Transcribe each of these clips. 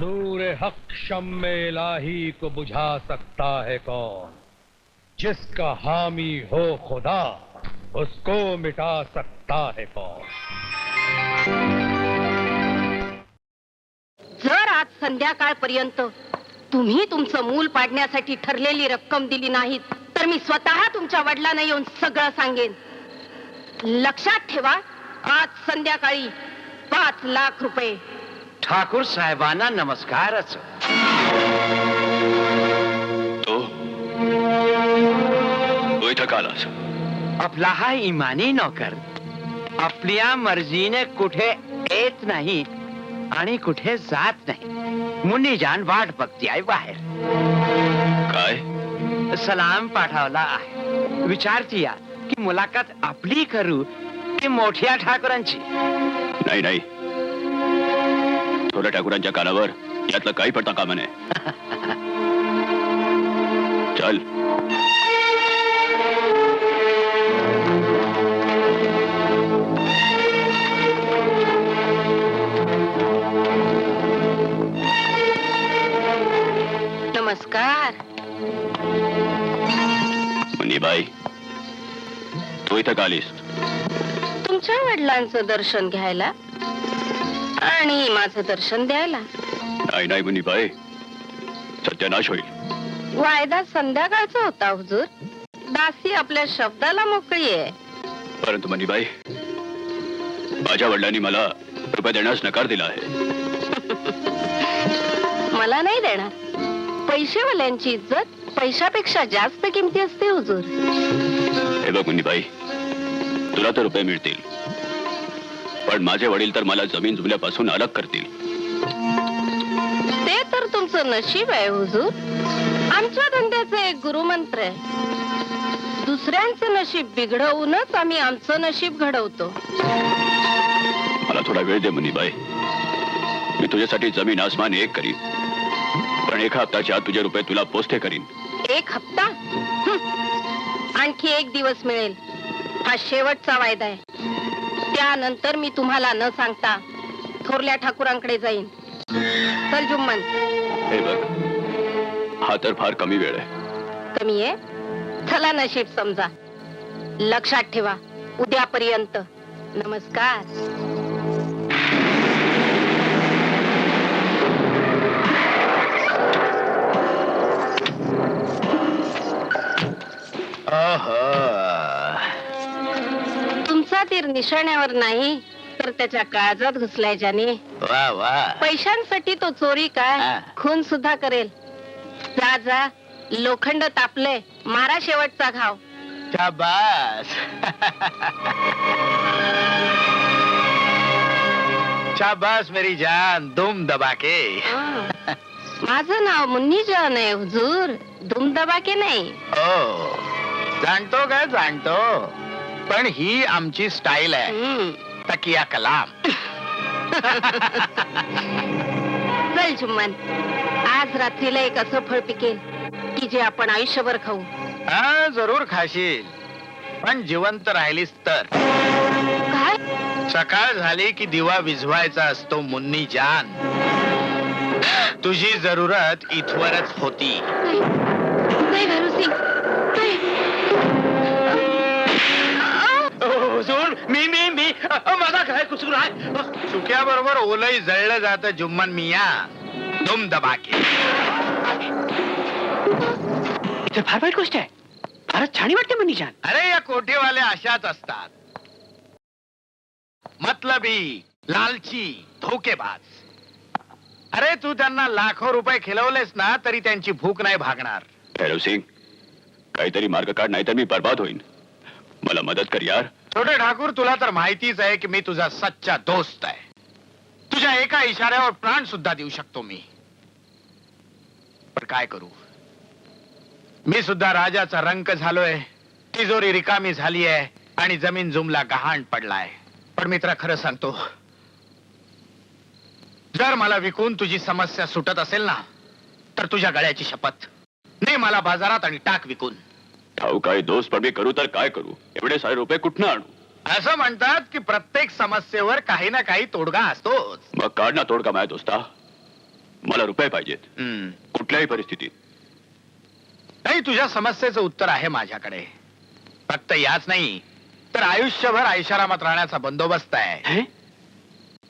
नूर हक शम्मे इलाही को बुझा सकता है कौन? जिसका हामी हो खुदा उसको मिटा सकता है कौन? जर आज संध्याकाळपर्यंत तुम्ही तुमचं मूल पाडण्यासाठी ठरलेली रक्कम दिली नाहीत तर मी स्वतः तुमच्या वडिलांना येऊन सगळं सांगेन. लक्षात ठेवा, आज संध्याकाळी 5 लाख रुपये. ठाकूर साहेबांना नमस्कारच. तो इथं का आलास? आपला हा इमानी नोकर आपल्या मर्जीने कुठे येत नाही आणि कुठे जात नाही. मुन्नी जान वाट बघतीये बाहेर. काय? सलाम पाठवला आहे. विचारतीया की मुलाखत आपली करू की मोठ्या ठाकूरांची. नाही नाही, थोड्या ठाकूरांच्या कानावर यातलं काही पडता कामा नये. चल. नमस्कार. मुन्नीबाई, तू इथं का आलीस? तुमच्या वडिलांचं दर्शन घ्यायला आणि माझं दर्शन द्यायला. नाही नाही मुन्नीबाई, सत्यानाश होईल. वायदा संध्याकाळचा होता हुजूर. दासी आपल्या शब्दाला मोकळी आहे. परंतु मुन्नीबाई, माझ्या वडिलांनी मला रुपये देण्यास नकार दिला आहे. मला नाही देणार. पैसेवाल्यांची इज्जत पैशापेक्षा जास्त किमती असते हुजूर. हे बघ मुन्नीबाई, तुला तर रुपये मिळतील, पण माझे वडील तर मला जमीन जुमल्यापासून अलग करतील. ते तर तुमचं नशीब आहे हुजूर. आमच्या धंद्याचा एक गुरुमंत्र आहे, दुसऱ्यांचं नशीब बिघडवूनच आम्ही आमचं नशीब घडवतो. मला थोडा वेळ दे मुन्नीबाई. मी तुझ्यासाठी जमीन आसमान एक करीन, पण 1 हप्त्याच्या आत तुझे रुपये तुला पोस्टे करीन. 1 हप्ता? आणखी 1 दिवस मिळेल. हा शेवटचा वायदा आहे. त्यानंतर मी तुम्हाला न सांगता थोरल्या ठाकूरांकडे जाईन. चल जुम्मन. हे बघ, हा तर फार कमी वेळ आहे. कमी आहे? चला नशीब समजा. लक्षात ठेवा, उद्यापर्यंत. नमस्कार. तुमचा तीर निशाण्यावर नाही तर त्याच्या काळजात घुसलायच्याने. वा वा. पैशांसाठी तो चोरी काय खून सुद्धा करेल. जा जा, लोखंड तापले, मारा शेवटचा घाव. शाबास. शाबास मेरी जान, दुम दबा के. माझं नाव मुन्नी जान आहे हुजूर, दुम दबाके नाही. हो, जाणतो का जाणतो, पण ही आमची स्टाईल आहे. तकिया कलाम. चल जुम्मन, आज रात्रीला एक असं फळ पिकेल की जे आपण आयुष्यभर खाऊ. हा, जरूर खाशील, पण जिवंत राहिलीस तर. काय? सकाळ झाली की दिवा विझवायचा असतो मुन्नी जान. तुझी जरूरत इथवरच होती. नाही भरूसिंग, नाही. हुजूर, मी माझा काय कुसूर आहे? सुक्याबरोबर ओलही जळलं जातं जुम्मन मिया. दुम दबा के. इथे फार वाईट गोष्ट आहे. फारच छानी वाटते मुन्नी जान. अरे, या कोठेवाले अशाच असतात. मतलबी, लालची, धोकेबाज. अरे, तू त्यांना लाखो रुपये खिलवलेस ना तरी त्यांची भूक नाही भागणार. भैरव सिंग, काहीतरी मार्ग काढ, नाहीतर मी बर्बाद होईन. मला मदत कर यार. छोटे ठाकूर, तुला तर माहितीच आहे की मी तुझा सच्चा दोस्त आहे. तुझ्या एका इशाऱ्यावर प्राण सुद्धा देऊ शकतो मी. पण काय करू, मी सुद्धा राजाचा रंक झालोय. तिजोरी रिकामी झाली आहे आणि जमीन जुमला गहाण पडलाय. पण मित्रा, खरं सांगतो, जर मला विकून तुझी समस्या सुटत असेल ना तर तुझ्या गळ्याची शपथ, ने मला बाजारात आणि टाक विकून. ठाऊ काय दोस्त, पण मी करू तर काय करू? एवढे सारे रुपये कुठनं आणू? असं म्हणतात की प्रत्येक समस्येवर काही ना काही तोडगा असतोच. मग काढ ना तोडगा माझ्या दोस्ता. मला रुपये पाहिजेत हम्म. कुठल्याही परिस्थितीत. नाही, तुझ्या समस्येचं उत्तर आहे माझ्याकडे. फक्त याच नाही तर आयुष्यभर ऐशारामात राहण्याचा बंदोबस्त आहे. हे?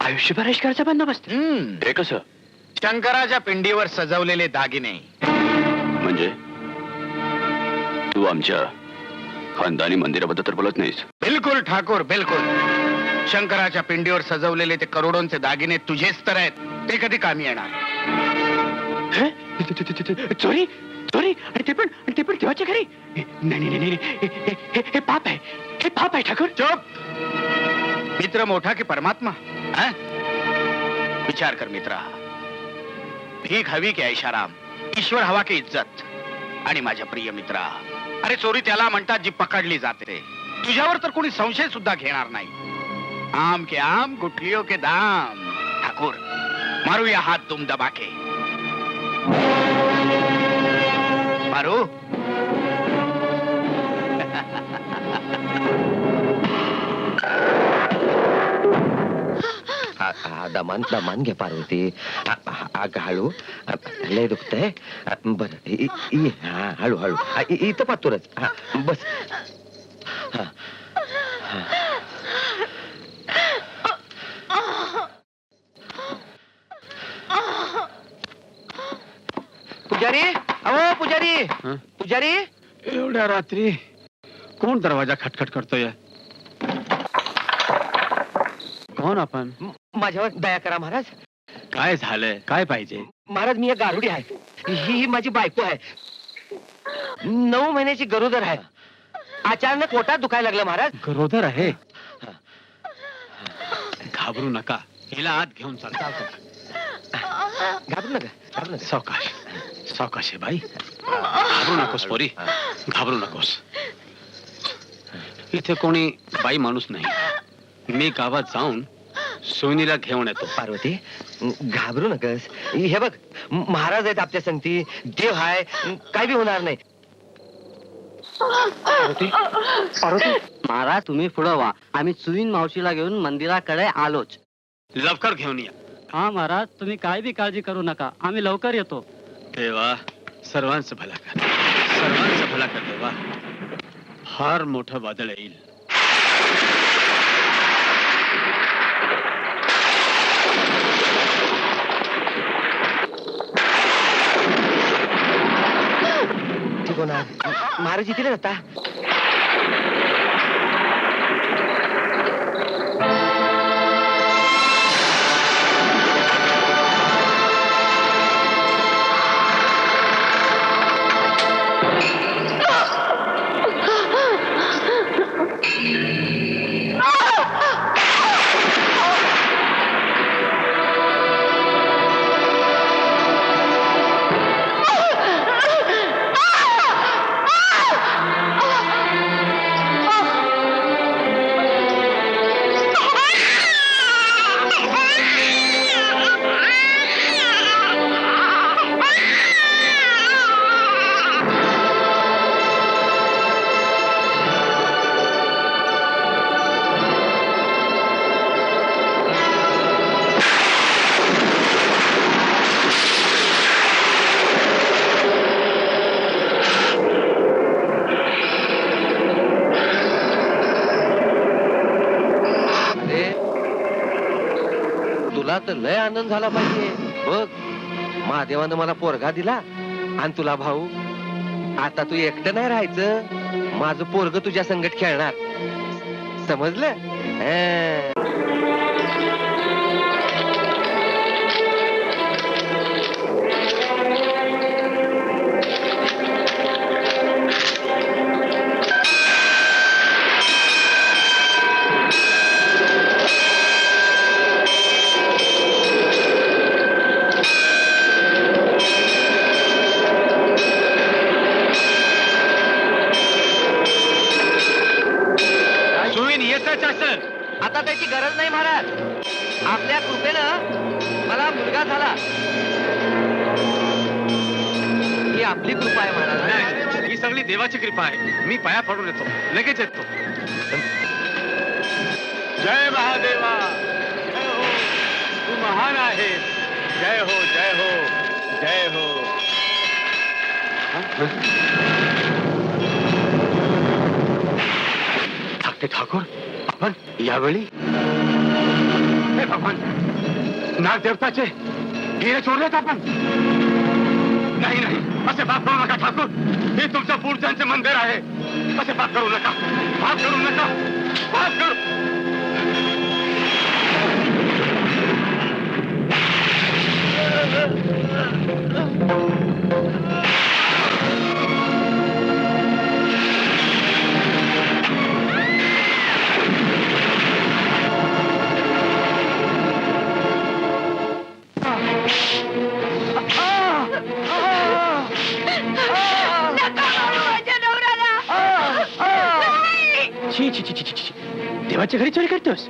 आयुष्यभर ऐशकाराचा बंदोबस्त. हे कसं? शंकराच्या पिंडीवर सजवलेले दागिने. म्हणजे तू आमच्या खानदानी मंदिराबद्दल तर बोलत नाहीस? बिलकुल ठाकूर, बिलकुल. शंकराच्या पिंडीवर सजवलेले ते करोडोंचे दागिने तुझेच तर आहेत. ते कधी कामी येणार? हे? चोरी चोरी आणि ते पण देवाच्या घरी. नाही नाही नाही, हे पाप आहे. हे पाप आहे ठाकूर. चुप. मित्र मोठा की परमात्मा? हा? विचार कर मित्रा. भीक हवी की ऐशाराम? ईश्वर हवा की इज्जत? आणि माझ्या प्रिय मित्रा, अरे चोरी त्याला म्हणतात जी पकडली जाते. तुझ्यावर तर कोणी संशय सुद्धा घेणार नाही. आम के आम, गुठलियों के दाम. ठाकूर, मारूया हात तुम दबा के. मारू. दमान दमान घे पार्वती. आग हळू. लय दुखतंय. बर हळू हळू. इथं पातूरच. बस. हा. पुजारी, अहो पुजारी. पुजारी, एवढ्या रात्री कोण दरवाजा खटखट करतोय? कोण आपण? माझ्यावर दया करा महाराज. काय झालंय? काय पाहिजे? महाराज, मी एक गारुडी आहे. ही माझी बायको आहे. 9 महिन्याची गरोदर आहे. अचानक पोटात दुखायला लागलं महाराज. गरोदर आहे? घाबरू नका, हिला आत घेऊन चालता. घाबरू नका, घाबरू नका. सावकाश सावकाश आहे बाई. घाबरू नकोस पोरी, घाबरू नकोस. इथे कोणी बाई माणूस नाही. मी गावात जाऊन सोनीला घेऊन येतो. पार्वती, घाबरू नकस. हे बघ, महाराज आहेत आपल्या संगती. देव हाय, काय बी होणार नाही. पार्वती, महाराज तुम्ही पुढं व्हा. आम्ही सुईन मावशीला घेऊन मंदिराकडे आलोच. लवकर घेऊन या. हा महाराज, तुम्ही काय बी काळजी करू नका, आम्ही लवकर येतो. देवा, सर्वांचं भला कर, सर्वांचं भला कर देवा. फार मोठं वादळ येईल. ठीक होणार. महाराज येतील आता. तुला तर लय आनंद झाला पाहिजे. बघ, महादेवानं मला पोरगा दिला आणि तुला भाऊ. आता तू एकटं नाही राहायचं. माझं पोरग तुझ्या संगत खेळणार. समजलं? आता त्याची गरज नाही महाराज. आपल्या कृपेनं मला मुलगा झाला. ही आपली कृपा आहे महाराज. ही सगळी देवाची कृपा आहे. मी पाया पडून येतो, लगेच येतो. जय महादेवा. जय हो, तू महान आहेस. जय हो जय हो जय हो. धाकटे ठाकूर आपण यावेळी हे भगवान नागदेवताचे हिरे चोरलेत आपण. नाही नाही असे पाप करू नका ठाकूर. हे तुमच्या पूर्वजांचे मंदिर आहे. असे पाप करू नका. पाप करू नका. पाप करू. छी छी छी छी छी. देवाच्या घरी चोरी करतोस.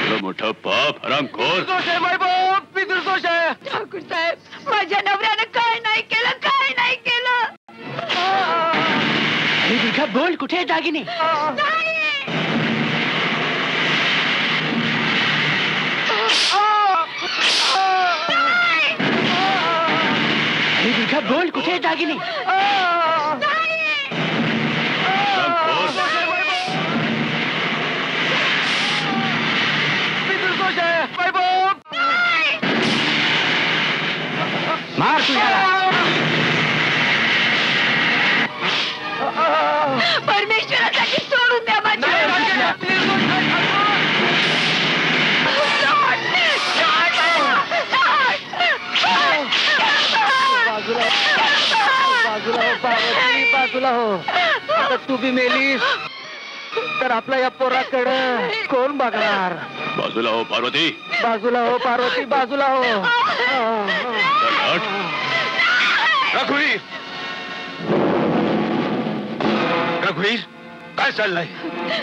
एवढं मोठं पाप हरामखोर. ठाकूर साहेब माझ्या नवऱ्यानं काय नाही केलं, काय नाही केलं. अरे दुर्गा बोल कुठे आहे दागिने. अरे दुर्गा बोल कुठे आहे दागिने. मार तू याला. परमेश्वरासाठी सोडून द्या माझ्या बाजूला हो. आता तू बी मेलीस तर आपल्या या पोराकडं कोण बघणार. बाजूला हो पार्वती. बाजूला हो पार्वती. बाजूला हो. चल, हट. रघुवीर रघुवीर काय चाललंय.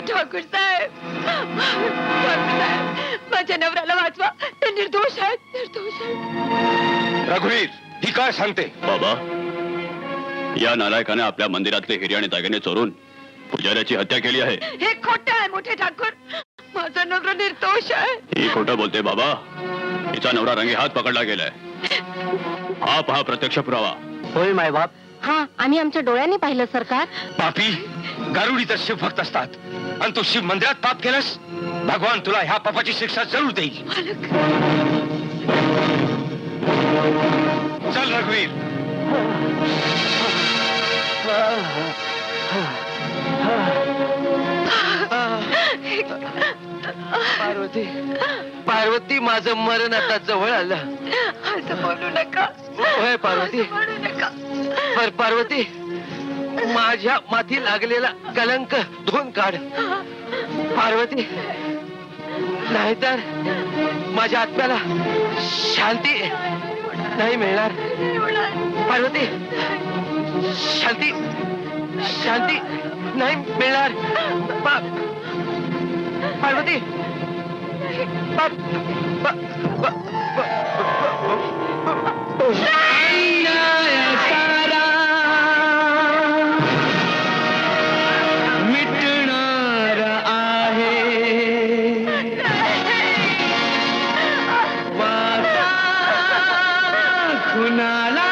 ठाकूर साहेब माझ्या नवऱ्याला वाचवा. ते निर्दोष आहेत, निर्दोष आहेत. रघुवीर ही काय सांगते. बाबा या नालायकाने आपल्या मंदिरातले हिरे आणि दागिने चोरून पुजाऱ्याची हत्या केली आहे. हे खोटं आहे मोठे ठाकूर. माझा नवरा निर्दोष आहे. ही खोटं बोलते बाबा. हिचा नवरा रंगे हात पकडला गेलाय. हा पहा प्रत्यक्ष पुरावा. होय मायबाप. हा आम्ही आमच्या डोळ्यांनी पाहिलं सरकार. पापी गारुडी तर शिव भक्त असतात आणि तू शिव मंदिरात पाप केलंस. भगवान तुला ह्या पापाची शिक्षा जरूर देईल. चल रघुवीर. पार्वती पार्वती माझं मरण आता जवळ आलं. असं बोलू नका. होय पार्वती. बोलू नका. बर पार्वती माझ्या माथी लागलेला कलंक धुवून काढ पार्वती. नाहीतर माझ्या आत्म्याला शांती नाही मिळणार. पार्वती शांती शांती नाही मिळणार. पार्वती मिटणार आहे वाचा कुणाला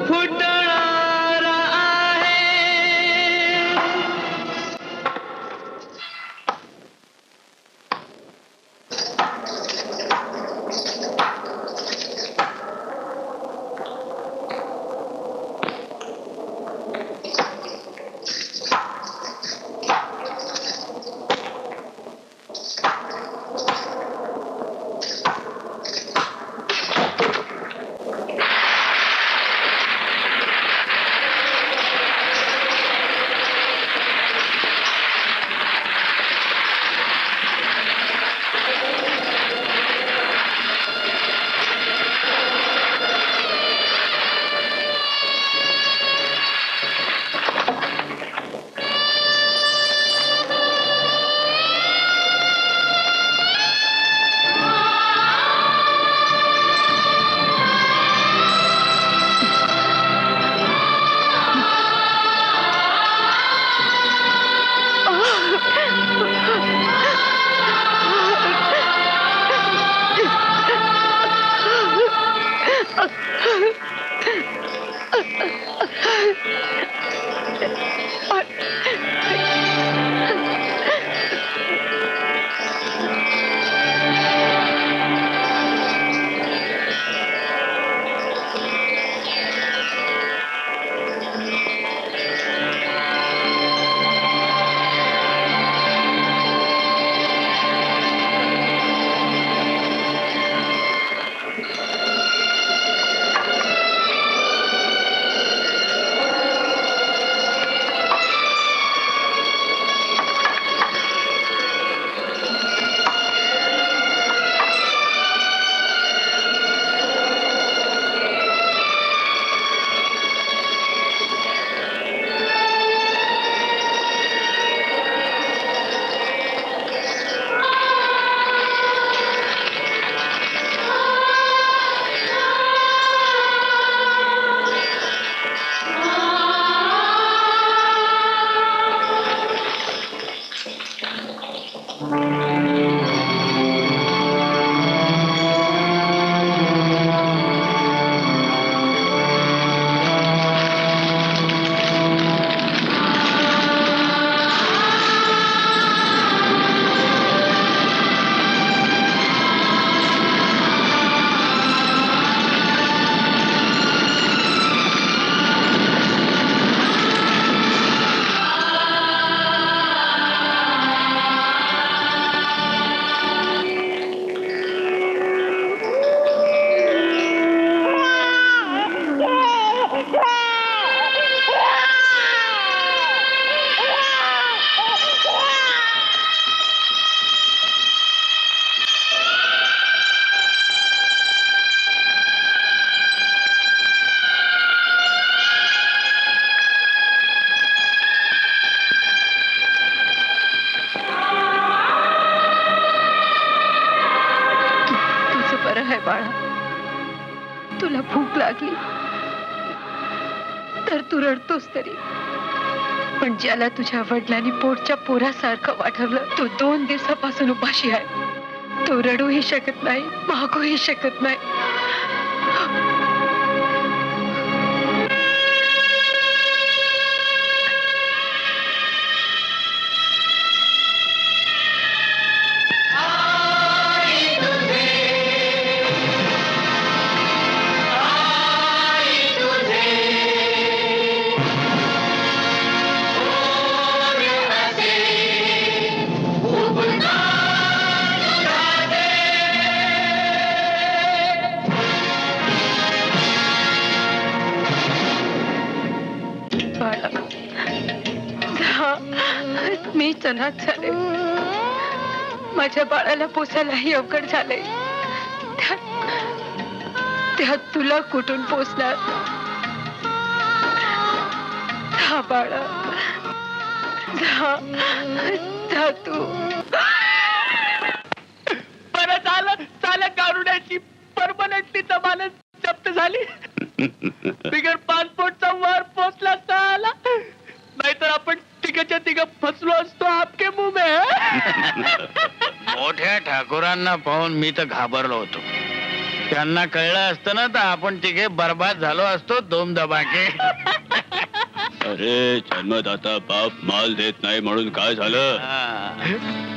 फुटणार आहे. तुझं बरं आहे बाळा. तुला भूक लागली तर तू रडतोस तरी, पण ज्याला तुझ्या वडिलांनी पोटच्या पोरासारखं वाढवलं तो 2 दिवसापासून उपाशी आहे. तो रडूही शकत नाही, मागूही शकत नाही. मी अनाथ झाले. माझ्या बाळाला पोसायलाही अवघड झाले. त्यात तुला कुठून पोसणार? हा बाळा, जा तू. परत आलं काढण्याची परमनंटली जमानत जप्त झाली. बिगर पासपोर्टचा वर पोचला आला, नाहीतर आपण तिघच्या तिघ फसलो असतो आपके मुंह में. मोठ्या ठाकूरांना पाहून मी तर घाबरलो होतो. त्यांना कळलं असतं ना तर आपण तिघे बर्बाद झालो असतो दोन दबाके. अरे जन्मदाता बाप माल देत नाही म्हणून काय झालं?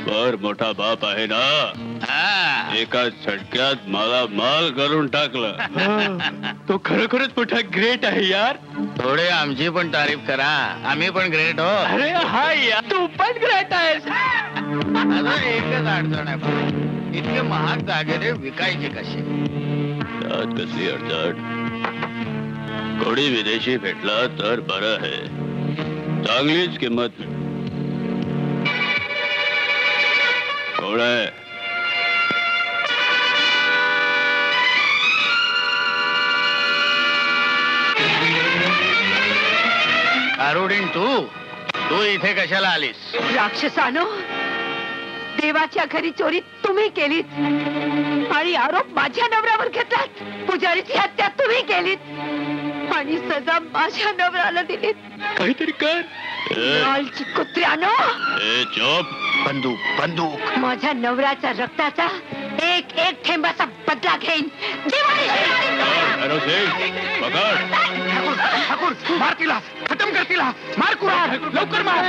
बर मोठा बाप आहे ना, एका झटक्यात मला माल करून टाकलं. तो खरोखरच मोठा ग्रेट आहे यार. थोडे आमची पण तारीफ करा, आम्ही पण ग्रेट हो. अरे हा यार, तू पण ग्रेट आहेस. एकच अडचण आहे, इतके महाग दागिने विकायचे कसे? त्यात कसली अडचण? कोणी विदेशी भेटला तर बरं आहे, चांगलीच किंमत. कोण आहे? आरुडीन तू इथे कशाला आलीस? राक्षसानो, देवाच्या घरी चोरी तुम्ही केलीत आणि आरोप माझ्या नवऱ्यावर घेतलात. पुजारीची हत्या तुम्ही केलीत आणि सजा माझ्या नवऱ्याला दिलीत. काहीतरी कर. लालची कुत्र्यानो, चोप. बंदूक. माझ्या नवऱ्याच्या रक्ताचा एक एक थेंबाचा बदला घेईन. भैरव सिंग, पकड. ठाकूर मार तिला, खतम कर तिला, मार कुऱ्हाड, लवकर मार,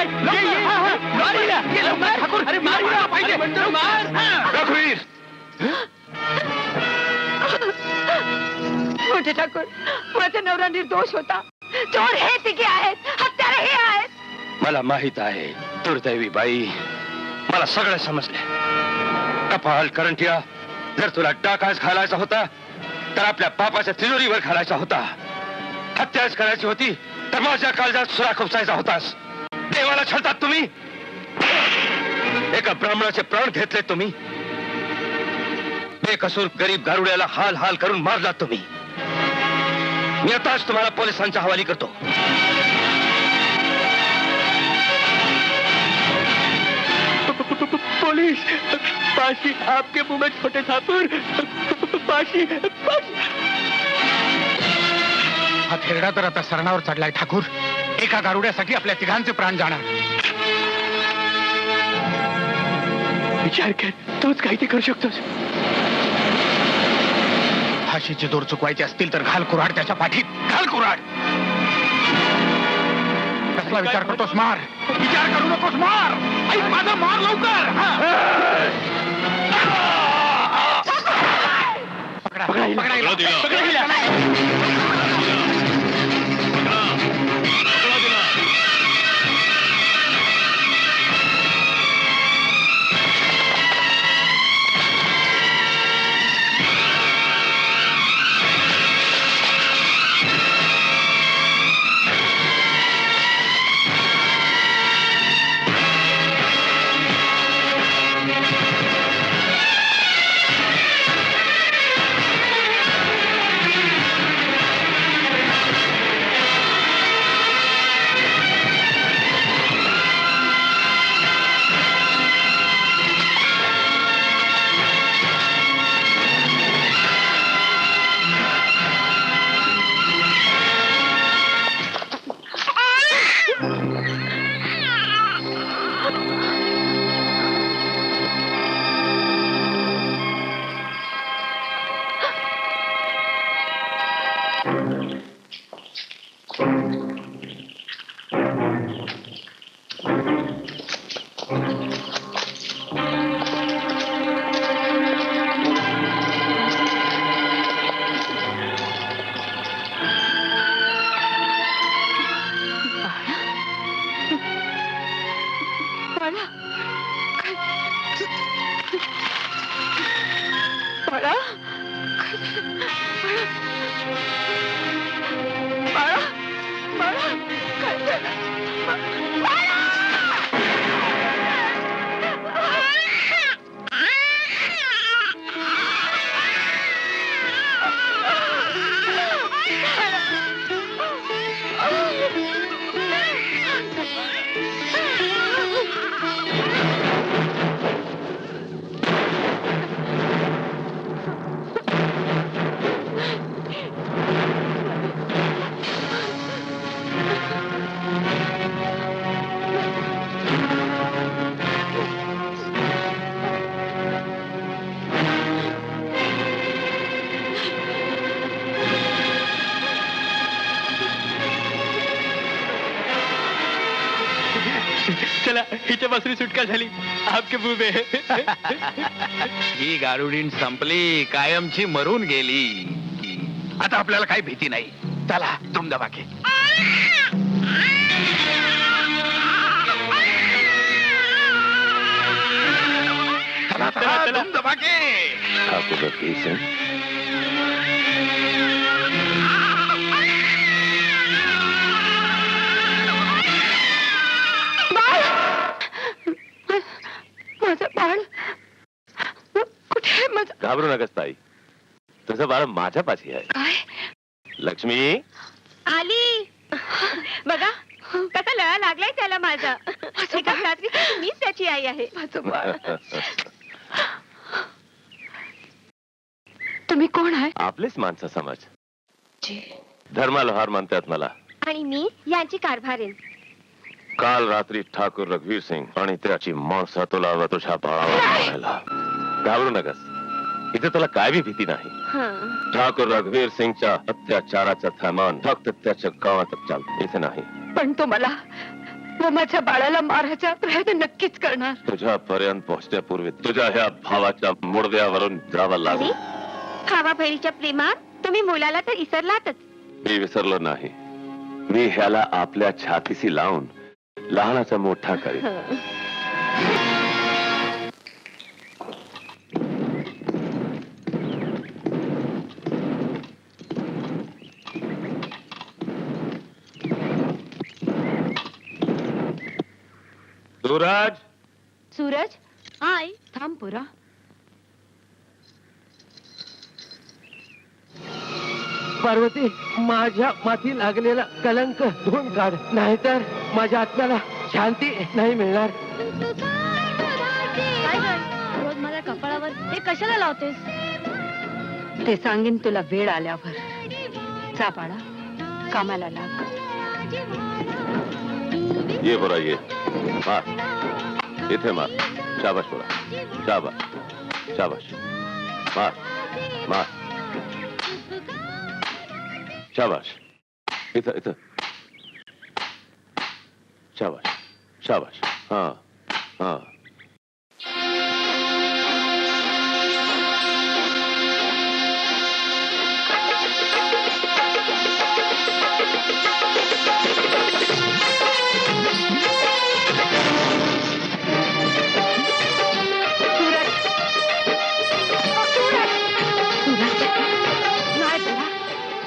ठाकूर, अरे मार पाहिजे, रघुवीर. मोठे ठाकूर, माझा नवरा निर्दोष होता. चोर हे तिघे आहेत, हत्यारे हे आहेत. मला माहित आहे दुर्दैवी बाई, मला सगळं समजले. कपाल करंटिया, जर तुला डाकाच घालायचा होता तर आपल्या बापाच्या तिजोरीवर घालायचा होता. हत्याच करायची होती तर माझ्या काळजात सुरा खुपसायचा होतास. देवाला छळतात तुम्ही. एका ब्राह्मणाचे प्राण घेतले तुम्ही. बेकसूर गरीब गारुड्याला हाल हाल करून मारलात तुम्ही. मी आताच तुम्हाला पोलिसांच्या हवाली करतो. पोलीस, फाशी आपके मुंह में छोटे ठाकुर, फाशी फाशी. हा थेरडा तर आता सरणावर चढलाय ठाकूर. एका गारुड्यासाठी आपल्या तिघांचे प्राण जाणार. विचार कर, तोच काही ते करू शकतोस. फाशीचे दोर चुकवायचे असतील तर घाल कुऱ्हाड त्याच्या पाठीत, घाल कुऱ्हाड. कसला विचार करतोस? मार. विचार करू नकोस, मार. ऐक माझा, मार लवकर. पकडा पकडा हिला. पकडा हिला. चला, हिच्यापासून सुटका झाली. आपके बुबे. ही गारुडीन संपली, कायमची मरून गेली. आता आपल्याला काही भीती नाही. चला धुमधमाके. चला चला धुमधमाके. ठाकूर किशन, माझं बाळ कुठे आहे? माझं घाबरू नकस ताई, तुझं बाळ माझ्या पाशी आहे. काय? लक्ष्मी, आली. बघा कसा लळा लागलाय त्याला माझा. एका रात्री मीच त्याची आई आहे. माझं बाळ. तुम्ही कोण आहे? आपलेच माणसं समाज. धर्मा लोहार म्हणतात मला. आणि मी यांची कारभारीण. काल रात्री ठाकूर रघुवीर सिंग आणि त्याची माणसं तुला व तुझ्या भावाला. घाबरू नकस, इथे तुला काय बी भीती नाही. हं. ठाकूर रघुवीर सिंगच्या अत्याचाराचं थैमान फक्त त्याच्या गावातच चालतं, इथे नाही. पण तो मला व माझ्या बाळाला मारायचा प्रयत्न नक्कीच करणार. तुझ्यापर्यंत पोहोचण्यापूर्वी तुझ्या ह्या भावाच्या मुडद्यावरून जावं लागेल. भावा बहिणीच्या प्रेमात तुम्ही मुलाला तर इसरलातच. मी विसरलो नाही. मी ह्याला आपल्या छातीशी लावून लहानाचा मोठा करीन. सूरज, सूरज आई थांब पुरा. पार्वती, माझ्या माथी लागलेला कलंक धुवून काढ, नाहीतर माझ्या आत्म्याला शांती नाही मिळणार. रोज माझ्या कपाळावर हे कशाला लावतेस? ते सांगेन तुला वेळ आल्यावर. जा बाळा, कामाला लाग. ये बरा ये. मार इथे मार. शाबाश बरा, शाबाश शाबाश. मार मार. शाबाश. इथं इथं. शाबाश शाबाश. हा हा.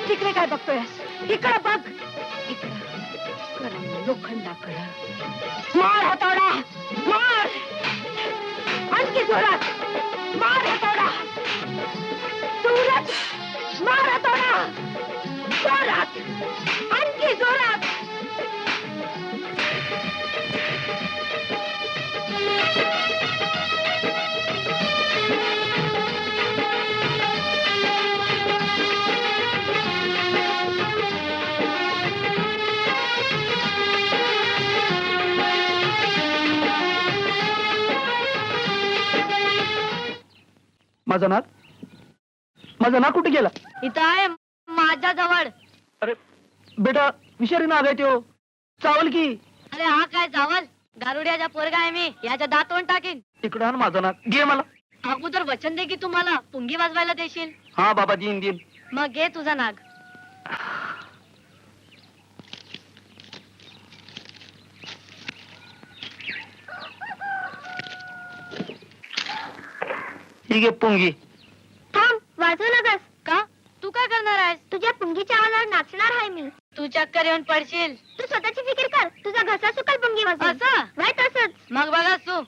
तिकडे काय बघतोयस? इकडे बघ. इकडं लोखंडाकडं. मार हातोडा, मार. आणखी जोरात मार हातोडा. सूरज, मार हातोडा. जोरात, आणखी जोरात. माझा नाक कुठे गेला? इथं आहे माझ्या जवळ. अरे बेटा, विषारी नाग आहे त्यो, चावल की. अरे हा काय जावल? गारुड्याचा पोरगा आहे मी, याच्या दातवण टाकीन. इकडं आण माझा नाक, घे मला. अगोदर वचन दे की तुम्हाला पुंगी वाजवायला देशील. हा बाबा, देईन. मग घे तुझा नाग. ही घे पुंगी. थांब, वाजवू नकस. का? तू काय करणार आहेस? तुझ्या पुंगीच्या आवाजावर नाचणार आहे मी. तू चक्कर येऊन पडशील. तू स्वतःची फिकीर कर. तुझा घसा सुकल पुंगी वाजवून. असं? नाही तसंच. मग बघा तू.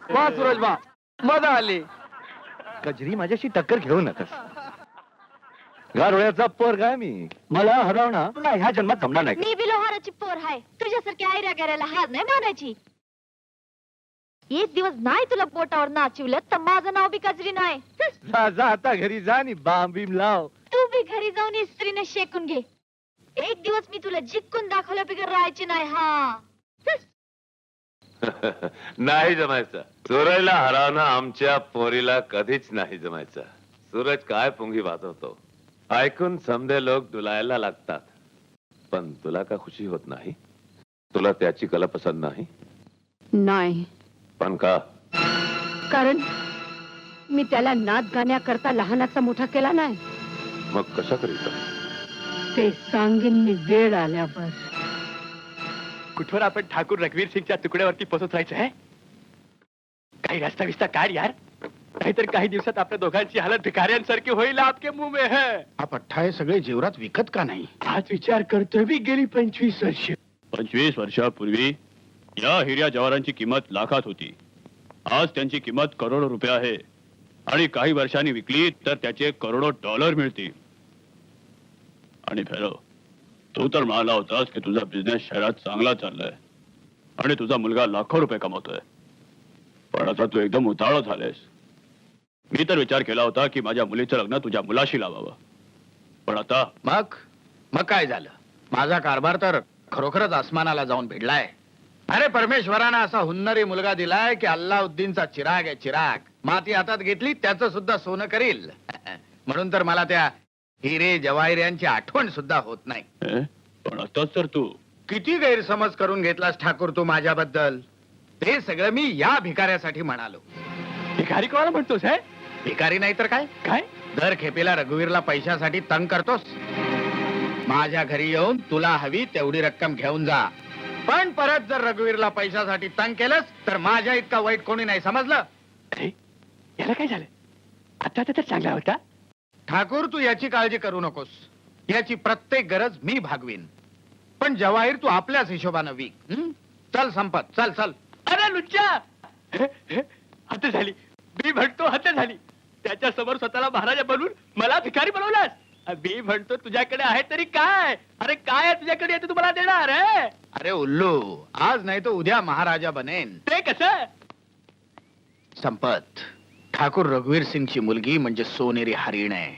वा सूरज वा, मजा आली. गजरी, माझ्याशी टक्कर घेऊ नकस. गारोळ्याचा पोर काय मी, मला हरवणं ह्या जन्मात जमणार नाही. मी बी लोहाराची पोर आहे. तुझ्यासारखी आयऱ्या करायला हार नाही मानायची. एक दिवस नाही तुला बोटावर नाचिवलं तर माझं नाव बी कजरी नाही. जा जा आता घरी जा आणि बाम बीम लाव. तू बी घरी जाऊन इस्त्रीने शेकून घे. एक दिवस मी तुला जिक्कून दाखवल्या बिगर राहायची नाही. हा नाही जमायचं. सूरजला हरवणं आमच्या पोरीला कधीच नाही जमायचं. सूरज काय पुंगी वाजवतो ऐकून समधे लोक डुलायला लागतात. पण तुला का खुशी होत नाही? तुला त्याची कला पसंत नाही? नाही, पण का? कारण मी त्याला नाच गाण्याकरता लहानाचा मोठा केला नाही. मग कशा करीत? ते सांगेन मी वेळ आल्यावर. कुठवर आपण ठाकूर रघुवीर सिंगच्या तुकड्यावरती पोहोचत राहायचं आहे? काही रस्ता विस्ता काढ यार, नाहीतर काही दिवसात आपल्या दोघांची हालत भिकाऱ्यांसारखी होईल. आपके मुंह में है. हा पठ्ठा हे सगळे जेवरात विकत का नाही? आज विचार करतोय मी. गेली 25 वर्ष 25 वर्षापूर्वी या हिऱ्या जवारांची किंमत लाखात होती. आज त्यांची किंमत करोडो रुपये आहे. आणि काही वर्षांनी विकली तर त्याचे करोडो डॉलर मिळतील. आणि भैरव, तू तर म्हणाला होतास की तुझा बिझनेस शहरात चांगला चाललाय आणि तुझा मुलगा लाखो रुपये कमवतोय. पण आता तू एकदम उतावळा झालेस. मी तर विचार केला होता की माझ्या मुलीचं लग्न तुझ्या मुलाशी लावावं. पण आता मग काय झालं? माझा कारभार तर खरोखरच आसमानाला जाऊन भिडलाय. अरे परमेश्वरानं असा हुन्नरी मुलगा दिलाय की अल्लाउद्दीनचा चिराग आहे. चिराग माती हातात घेतली त्याचं सुद्धा सोनं करील. म्हणून तर मला त्या हिरे जवाहिऱ्यांची आठवण सुद्धा होत नाही. पण आताच तर तू किती गैरसमज करून घेतलास ठाकूर तू माझ्याबद्दल. ते सगळं मी या भिकाऱ्यासाठी म्हणालो. भिकारी कोणाला म्हणतोस? है भिकारी नाही तर काय? काय? दर खेपेला रघुवीरला पैशासाठी तंग करतोस. माझ्या घरी येऊन तुला हवी तेवढी रक्कम घेऊन जा. पण परत जर रघुवीरला पैशासाठी तंग केलंस तर माझ्या इतका वाईट कोणी नाही, समजलं? अरे याला काय झालं? आता तर चांगला होता. ठाकूर तू याची काळजी करू नकोस. याची प्रत्येक गरज मी भागवीन. पण जवाहीर तू आपल्याच हिशोबानं विक. चल संपत, चल चल. अरे लुच्चा, हत्या झाली. मी म्हणतो हत्या झाली. त्याच्या समोर स्वतःला महाराजा बनवून मला भिकारी बनवलास. मी म्हणतो तुझ्याकडे आहे तरी काय? अरे काय आहे तुझ्याकडे येते तुम्हाला देणार? अरे उल्लू, आज नाही तो उद्या महाराजा बनेन. ते कसं? संपत, ठाकूर रघुवीर सिंगची मुलगी म्हणजे सोनेरी हरिण आहे.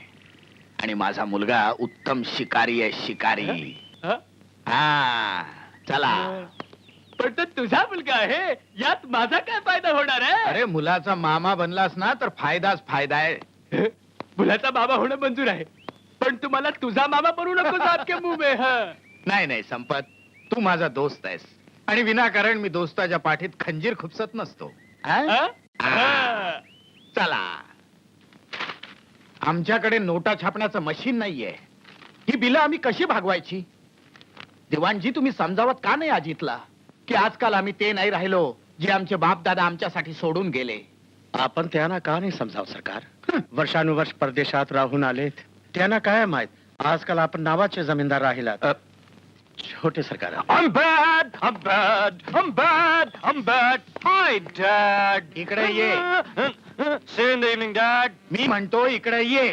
आणि माझा मुलगा उत्तम शिकारी आहे. शिकारी. हा चला. पण तो तुझा मुलगा आहे, यात माझा काय फायदा होणार आहे? अरे मुलाचा मामा बनलास ना तर फायदाच फायदा आहे. मुलाचा बाबा होणं मंजूर आहे, पण तुम्हाला तुझा मामा बनवू नकोस. आपके मुंह में है. नाही नाही संपत, तू माझा दोस्त आहेस आणि विनाकारण मी दोस्ताच्या पाठीत खंजीर खुपसत नसतो. चला. आमच्याकडे नोटा छापण्याचं मशीन नाहीये. ही बिलं आम्ही कशी भागवायची? दिवाणजी तुम्ही समजावत का नाही अजितला की आजकाल आम्ही ते नाही राहिलो जे आमचे बाप दादा आमच्यासाठी सोडून गेले. आपण त्यांना का नाही समजाव सरकार? वर्षानुवर्ष परदेशात राहून आलेत, त्यांना काय माहित आजकाल आपण नावाचे जमीनदार राहिलात. छोटे सरकार. I'm bad, I'm bad, I'm bad, I'm bad. Hi, Dad. इकडे ये. See you in the evening, Dad. मी म्हणतो इकडे ये.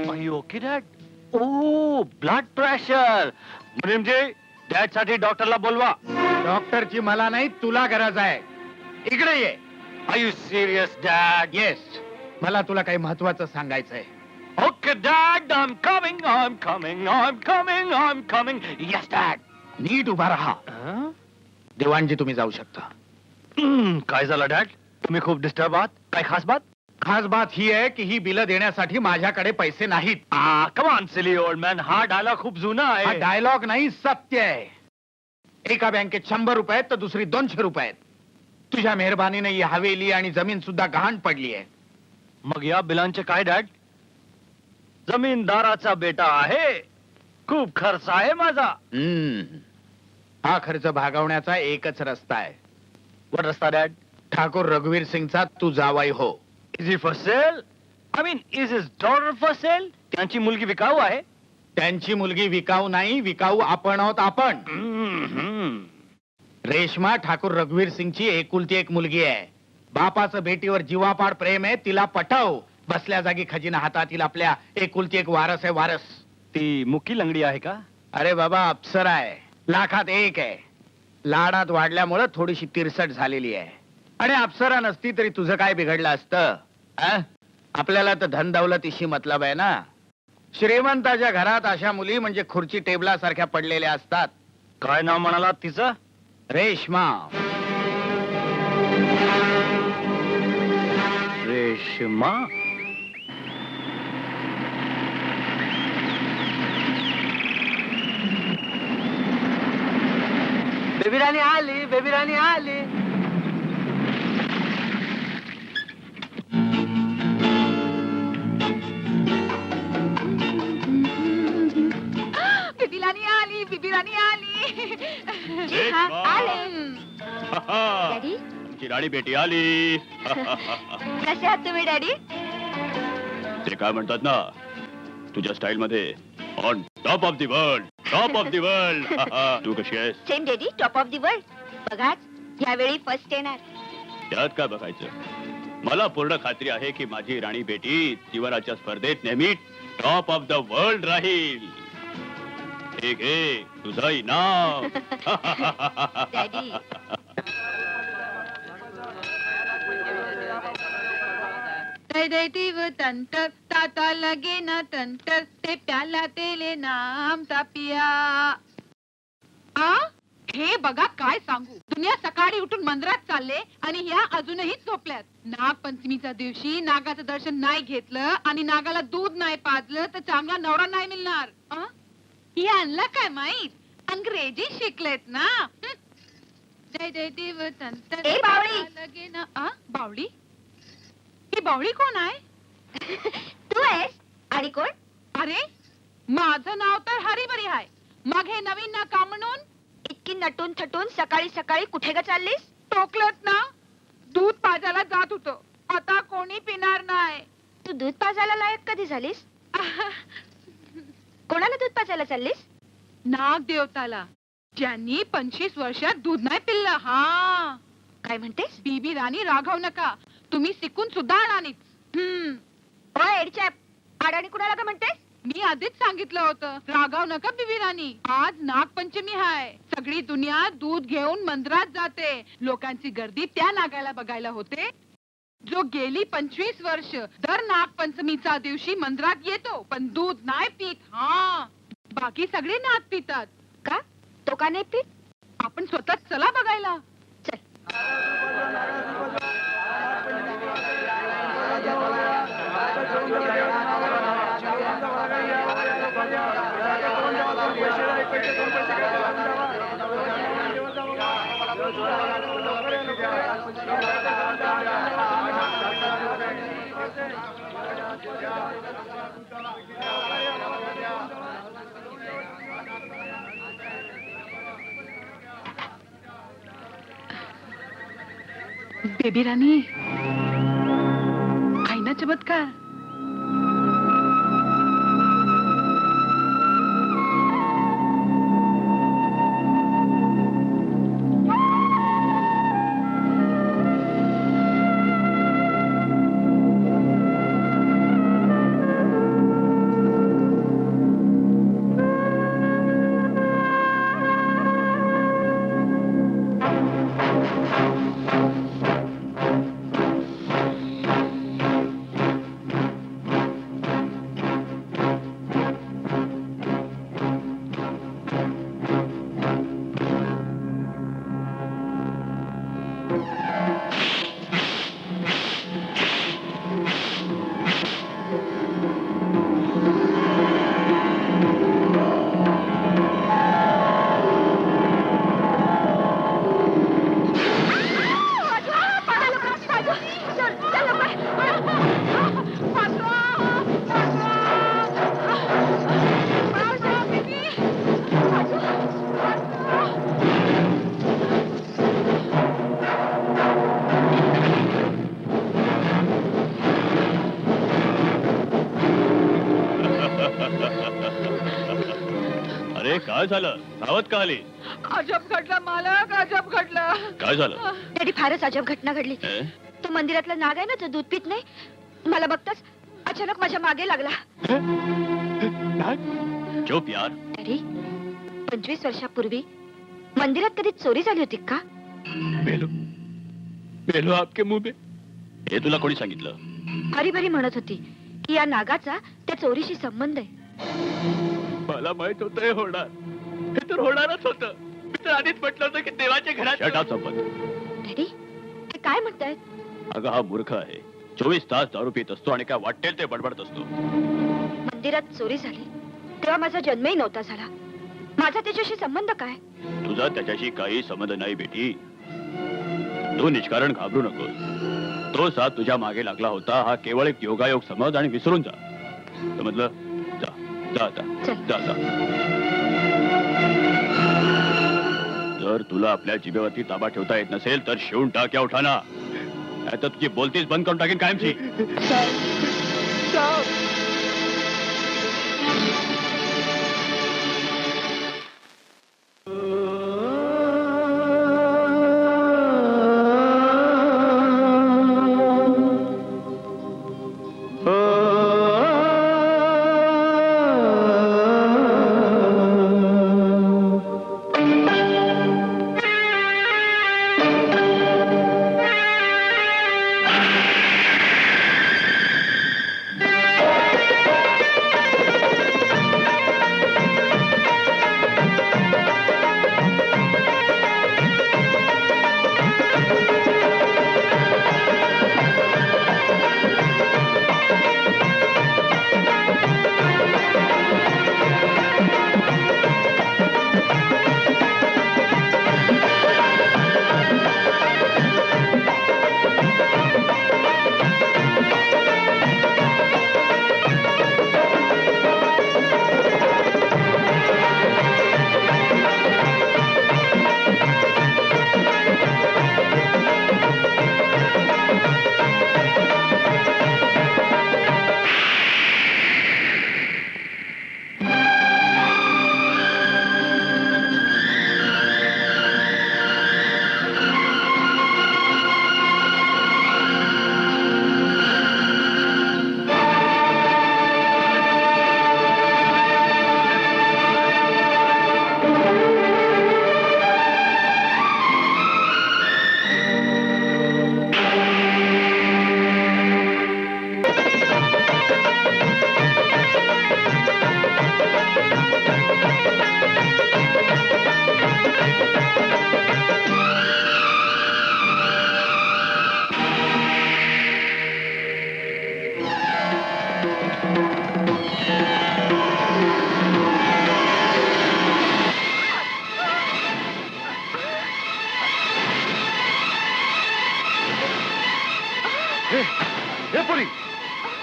Are you okay, Dad? Oh, blood pressure. मुनीमजी, Dad साठी डॉक्टरला बोलवा. डॉक्टरची मला नाही, तुला गरज आहे. इकडे ये. Are you serious, Dad? Yes, मला तुला काही महत्वाचं सांगायचंय. Okay, Dad, I'm coming, I'm coming, I'm coming, I'm coming. Yes, Dad. नीट उभा राहा. दिवाणजी तुम्ही जाऊ शकता. काय झालं, Dad? तुम्ही खूप डिस्टर्ब आहात. काय खास बात? खास बात ही आहे की ही बिलं देण्यासाठी माझ्याकडे पैसे नाहीत. Come on, silly old man. हा डायलॉग खूप जुना हा आहे. डायलॉग नाही, सत्य आहे. एका बँकेत 100 रुपये आहेत तर दुसरी 200 रुपये आहेत. तुझ्या मेहरबानीने ही हवेली आणि जमीन सुद्धा गहाण पडली आहे. मग या बिलांचे काय, डॅड? जमीनदाराचा बेटा आहे, खूप खर्च आहे माझा. हा खर्च भागवण्याचा एकच रस्ता आहे. वर रस्ता, डॅड? ठाकूर रघुवीर सिंगचा तू जावाई हो. Is he for sale? I mean, is his daughter for sale? त्यांची मुलगी विकाऊ आहे. त्यांची मुलगी विकाऊ नाही, विकाऊ आपण आहोत. आपण. रेश्मा ठाकूर रघुवीर सिंगची एकुलती एक मुलगी आहे. बापाचं बेटीवर जीवापाड प्रेम आहे, तिला पटव. बसल्या जागी खजिना हातातील आपल्या एकुलती एक वारस आहे. वारस. ती मुकी लंगडी आहे का? अरे बाबा, अप्सरा आहे, लाखात एक आहे. लाडात वाढल्यामुळं थोडीशी तिरसट झालेली आहे. आणि अप्सरा नसती तरी तुझं काय बिघडलं असतं? आ? आपल्याला तर धन दौलतीशी मतलब आहे ना. श्रीमंताच्या घरात अशा मुली म्हणजे खुर्ची टेबलासारख्या पडलेल्या असतात. काय नाव म्हणाला तिचं? रेश्मा. रेश्मा. बेबी राणी आली, बेबी राणी आली. बिबिराणी आली, बिबिराणी आली. रेश्मा. डॅडी आमची राणी बेटी आली. कसे आहात तुम्ही डॅडी? ते काय म्हणतात ना, तुझ्या स्टाईल मध्ये on top of the world, top of the world. तू कशी आहेस? Same daddy, top of the world. बघाच यावेळी फर्स्ट येणार. त्यात काय बघायचं? मला पूर्ण खात्री आहे की माझी राणी बेटी जीवनाच्या स्पर्धेत नेहमी टॉप ऑफ द वर्ल्ड राहील. ठीक आहे, तुझं इनाम. डॅडी दैदैतीव तंतर ताता लगे ना तंतर ते प्याला तेले नाम तापिया. हे बघा काय सांगू, दुनिया सकाळी उठून मंदिरात चालले आणि ह्या अजूनही झोपल्यात. नागपंचमीच्या दिवशी नागाचं दर्शन नाही घेतलं आणि नागाला दूध नाही पाजलं तर चांगला नवरा नाही मिळणार. यांना काय माहित, अंग्रेजी शिकलेत ना. दैदैतीव तंतर ए, बावळी! ताता लगे ना. बावळी? ही बावळी कोण आहे? तू आहेस आणि कोण? अरे माझं नाव तर हरिबरी आहे. मग हे नवीन ना का म्हणून? इतकी नटून थटून सकाळी सकाळी कुठे ग चाललीस? टोकलत ना, दूध पाजायला जात होतो. आता कोणी पिणार नाही. तू दूध पाजायला लायक कधी झालीस? कोणाला दूध पाजायला चाललीस? नाग देवताला, ज्यांनी 25 वर्षात दूध नाही पिल्लं. हा काय म्हणतेस? बीबी राणी राघव नका, तुम्ही शिकून सुद्धा अडाणीच. ओ एडचॅप, अडाणी कुणाला का म्हणतेस? मी आधीच सांगितलं होतं, राघव नका बीबी राणी. आज नागपंचमी आहे, सगळी दुनिया दूध घेऊन मंदिरात जाते. लोकांची गर्दी त्या नागाला बघायला होते जो गेली 25 वर्ष दर नागपंचमीच्या दिवशी मंदिरात येतो पण दूध नाही पित. हा, बाकी सगळे नाग पितात. का? तो का नाही पीत? आपण स्वतःच चला बघायला. चल. बेबी राणी, आहे ना चमत्कार? अरे काय झालं? धावत का आली? अजब घडलं मालक, अजब घडलं. काय झालं? डॅडी फारच अजब घटना घडली. ए? तो मंदिरातला नाग आहे ना जो दूध पित नाही, मला बघताच अचानक माझ्या मागे लागला. चुप यार. डॅडी, 25 वर्षापूर्वी मंदिरात कधी चोरी झाली होती का? मेलो मेलो आपके मुंह में. हे तुला कोणी सांगितलं? हरिभरी म्हणत होती की या नागाचा त्या चोरीशी संबंध आहे. मला माहित होतं हे होणार. हे तर होणारच होतं. मी तर आधीच म्हटलं होतं की देवाच्या घरात शट अप संपत. डॅडी हे काय म्हणतायत? अगं हा मूर्ख आहे. 24 तास दारू पित असतो आणि काय वाटेल ते बडबडत असतो. मंदिरात चोरी झाली तेव्हा माझा जन्मही नव्हता झाला. माझा त्याच्याशी संबंध काय? तुझा त्याच्याशी काही संबंध नाही बेटी. तू निष्कारण घाबरू नकोस. तो साथ तुझ्या मागे लागला होता हा केवळ एक योगायोग समज आणि विसरून जा. समजलं? जा जा आता चल. जा जा. जर तुला आपल्या जिभेवरती ताबा ठेवता येत नसेल तर शिवून टाक या उठाना. नाहीतर तुझी बोलतीच बंद करून टाकेन कायमची.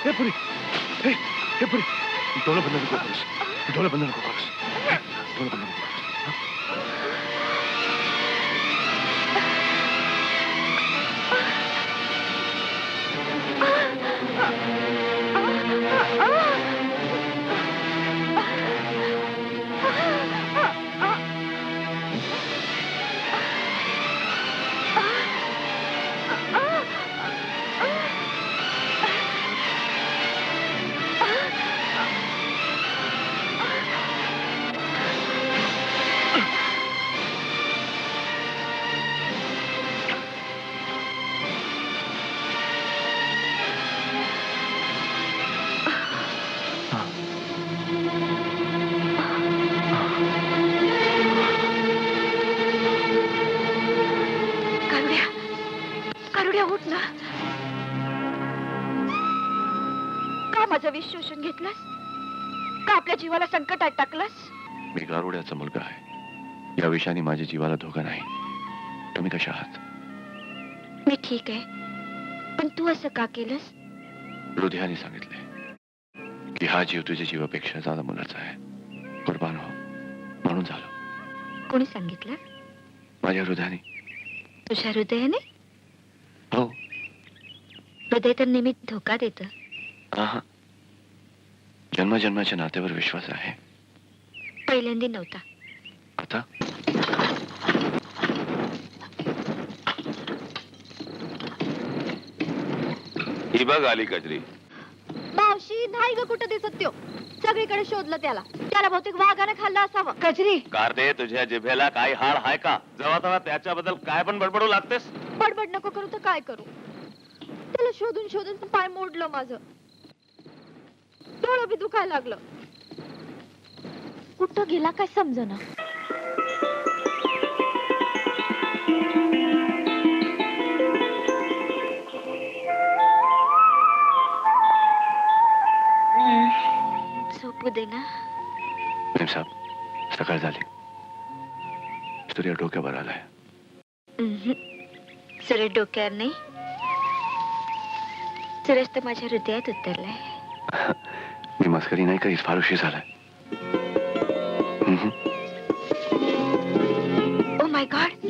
हे पुरी डोळे बंद नको करूस. डोळे बंद नको करूस. डोळे बंद नको करूस. कारुड्या उठ ना. का माझं विष शोषून घेतलंस? का आपल्या जीवाला संकटात टाकलंस? मी गारुड्याचा मुलगा आहे. या विषयाने माझ्या जीवाला धोका नाही. तुम्ही कशा आहात? मी ठीक आहे, पण तू असं का केलंस? हृदयाने सांगितले की हा जीव तुझ्या जीवापेक्षा ज्यादा मुलाचा आहे. कुर्बान हो म्हणून झालो. कोणी सांगितलं? माझ्या हृदयाने. तुझ्या हृदयाने? हो. हृदय तर नेहमी धोका देतं. हा. जन्मजन्माच्या नात्यावर विश्वास आहे. पहिल्यांदा नव्हता. आता ही बघ आली कजरी. मावशी नाही ग कुठं दिसत त्यो. सगळीकडे शोधलं त्याला. त्याला बहुतेक वाघाने खाल्ला असावं. कजरी, कारदे, तुझ्या जिभेला काही हाड आहे का? जेव्हा तेव्हा त्याच्याबद्दल काय पण बडबडू लागतेस. बडबड नको करू तर काय करू? त्याला शोधून शोधून पाय मोडलं माझं. डोळं बी दुखायला लागलं. कुठं गेला काय समजना. झोपू दे ना. साहेब, सकाळ झाली, सूर्य डोक्यावर आलाय. सुरेश डोक्यावर नाही, सुरेश तर माझ्या हृदयात उतरलाय. मी मस्करी नाही करीत, फार उशीर झालाय. Oh my God.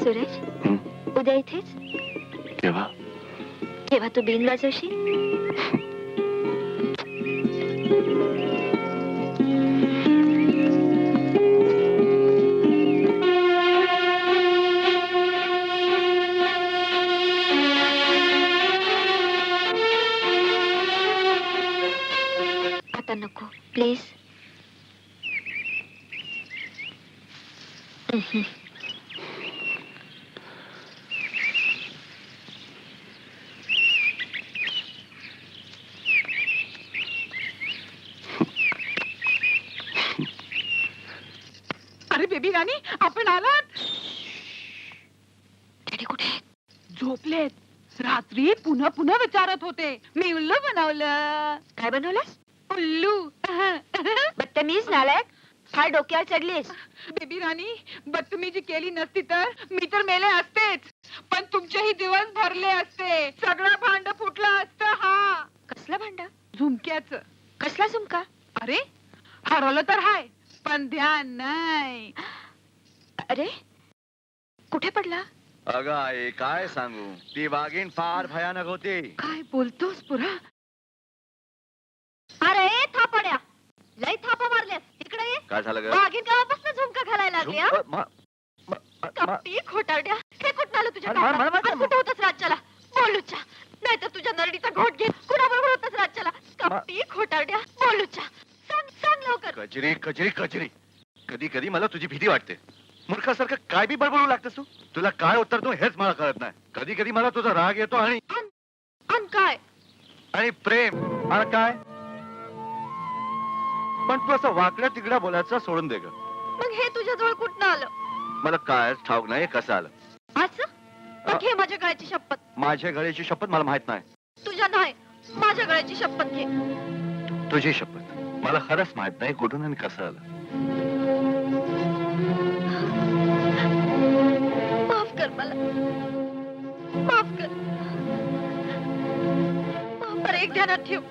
सुरेश, उद्या इथेच? केव्हा? जेव्हा तू बिन वाजवशील. आता नको प्लीज. अरे बेबी राणी, आपण आलात? डॅडी कुठे आहेत? झोपलेत. रात्री पुन्हा पुन्हा विचारत होते. मी उल्लू बनवलं. काय बनवलंस? उल्लू. बदतमीज नालायक. फार डोक्यावर चढलीस. बेबी राणी, बदतमीजी केली नसती तर मी तर मेले असतेच, पण तुमचेही दिवस भरले असते. सगळं भांड फुटलं असतं. हा कसला भांडा? झुमक्याचं. कसला झुमका? अरे, हरवलं तर हाय, पण ध्यान नाही. अरे, कुठे पडला? अगं आई, काय सांगू, ती वाघीण फार भयानक होती. काय बोलतोस पुरा? अरे थापड्या, लय थापा मारल्यास. इकडे ये. काय झालं ग? वाघीण केव्हापासून झुमका घालायला लागली? हा? कपटी खोटारड्या. हे कुठं आलं तुझ्या कानात? आज कुठं होतंस राज्याला? बोलूच्या, नाही तर तुझ्या नरडीचा घोट घे. कुणाबरोबर होतंस राज्याला? कपटी खोटारड्या. बोलूच्या, सांग सांग लवकर. कचरी कचरी कचरी, कधी कधी मला तुझी भीती वाटते. मूर्खासारखं काय बी बडबडू लागतेस तू. तुला काय उत्तर तू हेच मला कळत नाही. कधी कधी मला तुझा राग येतो आणि अन काय? आणि प्रेम आणि काय. पण तू असं वाकड्या तिकड्या बोलायचं सोडून दे ग. मग हे तुझ्या जवळ कुठनं आलं? मला काय ठाऊक नाही कसं आलं. असं? मग घे माझ्या गळ्याची शपथ. माझ्या गळ्याची शपथ मला माहित नाही. तुझ्या नाही, माझ्या गळ्याची शपथ घे. तुझी शपथ मला खरंच माहित नाही कुठून आणि कसं आलं. माफ कर मला, माफ कर. पर एक ध्यानात ठेव,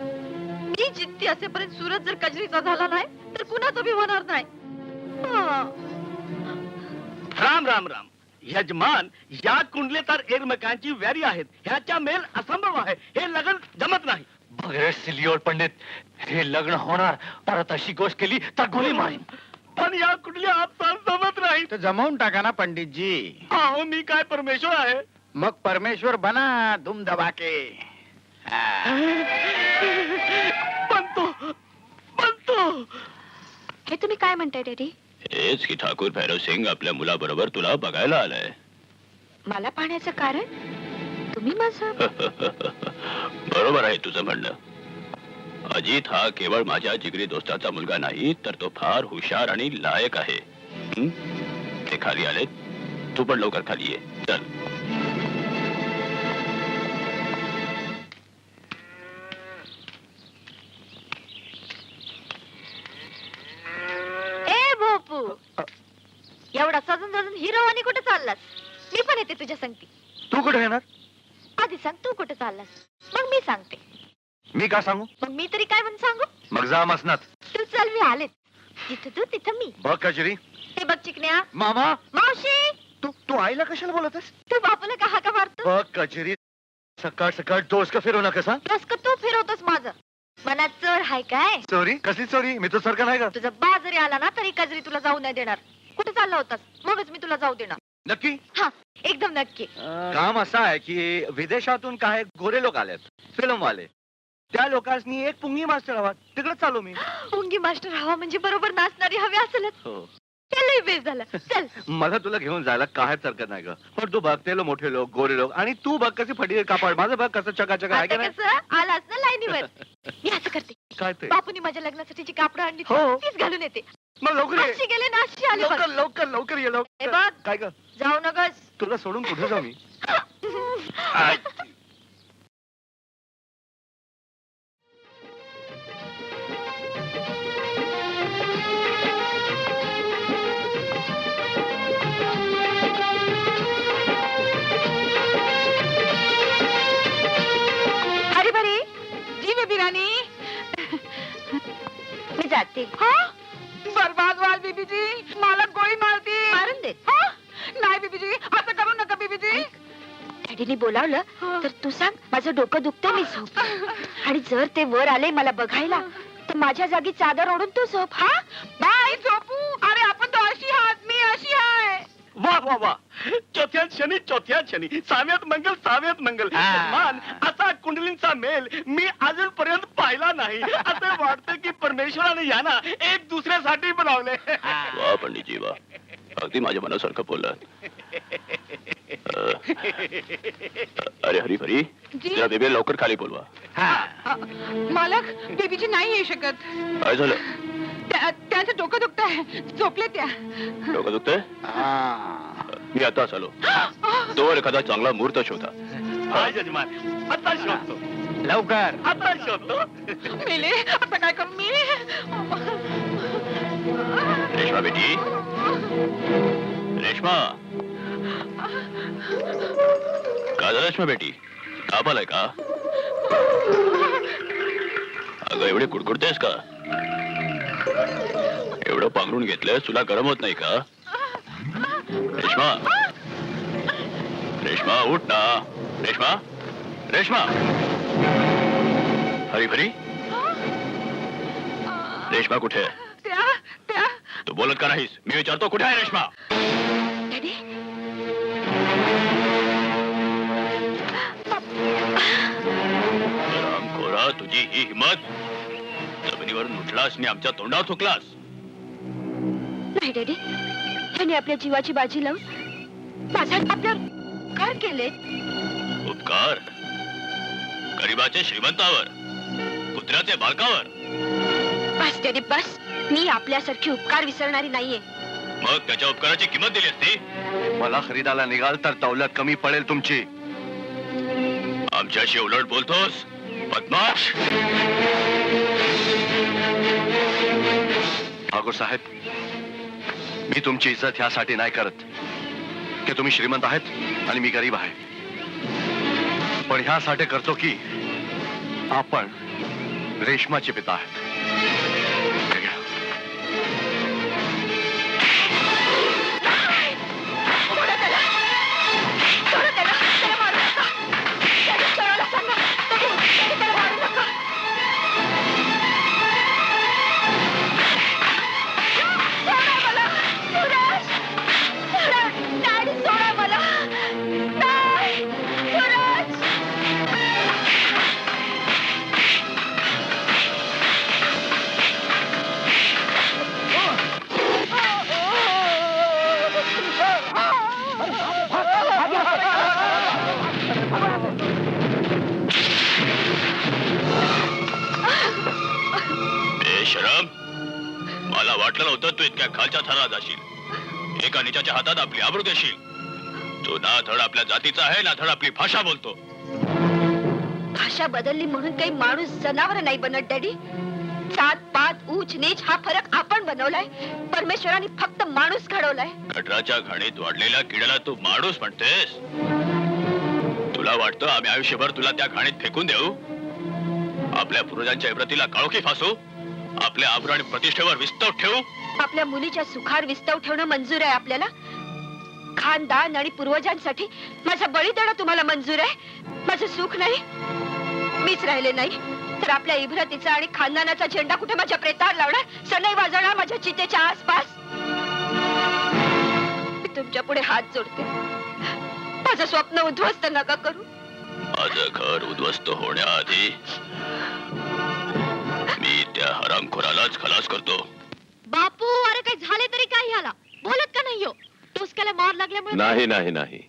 मी जिद्दी असेपर्यंत सूरज जर कजरीचा झाला नाही तर कुणाचा बी होणार नाही. हा. राम राम राम. यजमान, या कुंडले तर एकमेकांची व्यारी आहेत. ह्याच्या मेल असंभव आहे. हे लग्न जमत नाही. बघरे सिलियोड पंडित, हे लग्न होणार, परत अशी गोष्ट केली तर गोळी मारीन. पण या कुठल्या आपसात जमत नाही. तर जमावून टाका ना पंडितजी. अहो, मी काय परमेश्वर आहे? मग परमेश्वर बना धूम दबाके. बनतो. हे तुम्ही काय म्हणताय डॅडी? हेच की ठाकूर भैरव सिंग आपल्या मुलाबरोबर तुला बघायला आलाय. मला पाहण्याचं कारण? तुम्ही माझं बरोबर आहे तुझं म्हणणं. अजित हा केवळ माझ्या जिगरी दोस्ताचा मुलगा नाही, तर तो फार हुशार आणि लायक आहे. ते खाली आलेत, तू पण लवकर खाली ये. चल. ए भोपू, एवढा सजून सजून हिरो आणि कुठे चाललास? मी पण येते तुझ्या संगती. तू कुठे येणार? आधी सांग तू कुठे चाललास, मग मी सांगते. मी का सांगू? मग मी तरी काय म्हणून सांगू? मग जा मसनात. तू चल, मी आलेच. जिथं तू तिथं मी. बघ कचरी. हे बघ चिकन्या. मामा, मावशी, तू आईला कशाला बोलतस? तू बापूला का हाका मारतो? बघ कचरी, सकाळ सकाळ डोस का फिरवू नकस. कस तू फिरवतोस माझं? मनात चोर हाय काय? चोरी? कसली चोरी? मी तो सारखा नाही का? तुझा बा जरी आला ना तरी कजरी तुला जाऊ नाही देणार. कुठे चालला होतास? मगच मी तुला जाऊ देणार. नक्की हा एकदम नक्की. काम असं आहे की विदेशातून काही गोरे लोक आलेत, फिल्मवाले. त्या लोकांनी एक पुंगी मास्टर हवा, तिकडे चालू मी. पुंगी मास्टर हवा म्हणजे बरोबर नाचणारी हवी असेलच. हो. त्यालाही बेस झाला. चल. मला तुला घेऊन जायला काहीच हरकत नाही ग. पण तू बघ, ते मोठे लोक, गोरे लोक, आणि तू बघ कशी फटी कापड, माझं बघ कसं चकाचक आहे का आता नाही? कसं आलास ना लाईनीवर. मी असं करते. काय ते? बापूनी माझ्या लग्नासाठी जी कापड आणली हो. तीच घालून येते. मग लवकर ये. अशी गेले ना अशी आले बघ. लवकर लवकर लवकर ये हे लवकर. बघ. काय ग? जाऊ नकस. तुला सोडून कुठे जाऊ मी? अरे बरे जी बेबी रानी. मी जाते. हा बर्बाद व्हाल बीबीजी, मला गोळी मारती. मारून दे. हा? नाही बीबीजी, असं करू नका बीबीजी. डॅडीने बोलावलं तर तू सांग माझं डोकं दुखतं, मी झोप. आणि जर ते वर आले मला बघायला तर माझ्या जागी चादर ओढून तू झोप. हा बाय झोपू. अरे आपण तो अशी आहात, मी अशी आहे. वा वा वा, चौथ्यात शनी, चौथ्यात शनी, सहाव्यात मंगल, सहाव्यात मंगल. मान असा कुंडलींचा मेल मी अजूनपर्यंत पाहिला नाही. असं वाटतं की परमेश्वराने यांना एक दुसऱ्यासाठी बनवले. वा पंडितजी वा, अगदी माझ्या मनासारखं बोलला. अरे हरी हरी, जी? जरा बेबी लवकर खाली बोलवा. मालक बेबीजी नाही येऊ शकत. काय झालं? त्यांचं डोकं दुखत आहे, झोपले त्या. डोकं दुखतंय? मी आताच आलो. तोवर एखादा चांगला मुहूर्त शोधा. हाय जजमान, आता शोधतो, लवकर. आता शोधतो. मेले आता काय करू मी. रेश्मा बेटी, रेश्मा. काय झालं रेश्मा बेटी, ताप आलाय का? अगं एवढे कुडकुडतेस का? एवढं पांघरून घेतलंय, तुला गरम होत नाही का? रेश्मा, रेश्मा उठ ना. रेश्मा, रेश्मा. हरी हरी, रेश्मा कुठे आहे? त्या तू बोलत का नाहीस? मी विचारतो कुठे आहे रेश्मा? डॅडी रामखोरा, तुझी ही हिम्मत. जमिनीवरून उठलास आणि आमच्या तोंडावर थुकलास. नाही डॅडी, त्यांनी आपल्या जीवाची बाजी लावून माझा आपल्यावर उपकार केले. उपकार? गरीबाचे श्रीमंतावर, कुत्र्याचे बालकावर. बस डॅडी बस. मी आपल्यासारखी उपकार विसरणारी नाहीये. मग त्याच्या उपकाराची किंमत दिली असती. मला खरीदाला निघाल तर दौलत कमी पडेल तुमची. आमच्याशी उलट बोलतोस बदमाश. ठाकूर साहेब, मी तुमची इज्जत ह्यासाठी नाही करत की तुम्ही श्रीमंत आहेत आणि मी गरीब आहे, पण ह्यासाठी करतो की आपण रेशमाचे पिता आहेत. हे घ्या. बेशरम, मला वाटलं नव्हतं तू इतक्या खालच्या थरात जाशील. एका निचाच्या हातात आपली आबरू देशील. तू ना धड आपल्या जातीचा आहे ना धड आपली भाषा बोलतो. भाषा बदलली म्हणून काही माणूस जनावर नाही बनत डॅडी. जात पात ऊच नीच हा फरक आपण बनवलाय. परमेश्वराने फक्त माणूस घडवलाय. गटराच्या घाणीत वाढलेल्या किड्याला तू माणूस म्हणतेस? तुला वाटतं आम्ही आयुष्यभर तुला त्या घाणीत फेकून देऊ? आपल्या पूर्वजांच्या इब्रतीला काळोखी फासू? आपल्या आबरू आणि प्रतिष्ठेवर विस्तव ठेवू? आपल्या मुलीच्या सुखार विस्तव ठेवणं मंजूर आहे आपल्याला? खानदान आणि पूर्वजांसाठी माझा बळी देणं तुम्हाला मंजूर आहे? माझं सुख नाही, मीच राहिले नाही तर आपल्या इब्रतीचा आणि खानदानाचा झेंडा कुठे माझ्या प्रेतावर लावणार, सनई वाजवणार माझ्या चितेच्या आसपास? तुमच्या पुढे हात जोडते. माझं स्वप्न उद्ध्वस्त नका करू. माझं घर उद्ध्वस्त होण्याआधी मी त्या हरामखोरालाच खलास करतो. बापू, अरे काही झाले तरी काय ह्याला? बोलत का नाही हो? टोचक्याला मार लागल्यामुळे नाही नाही नाही,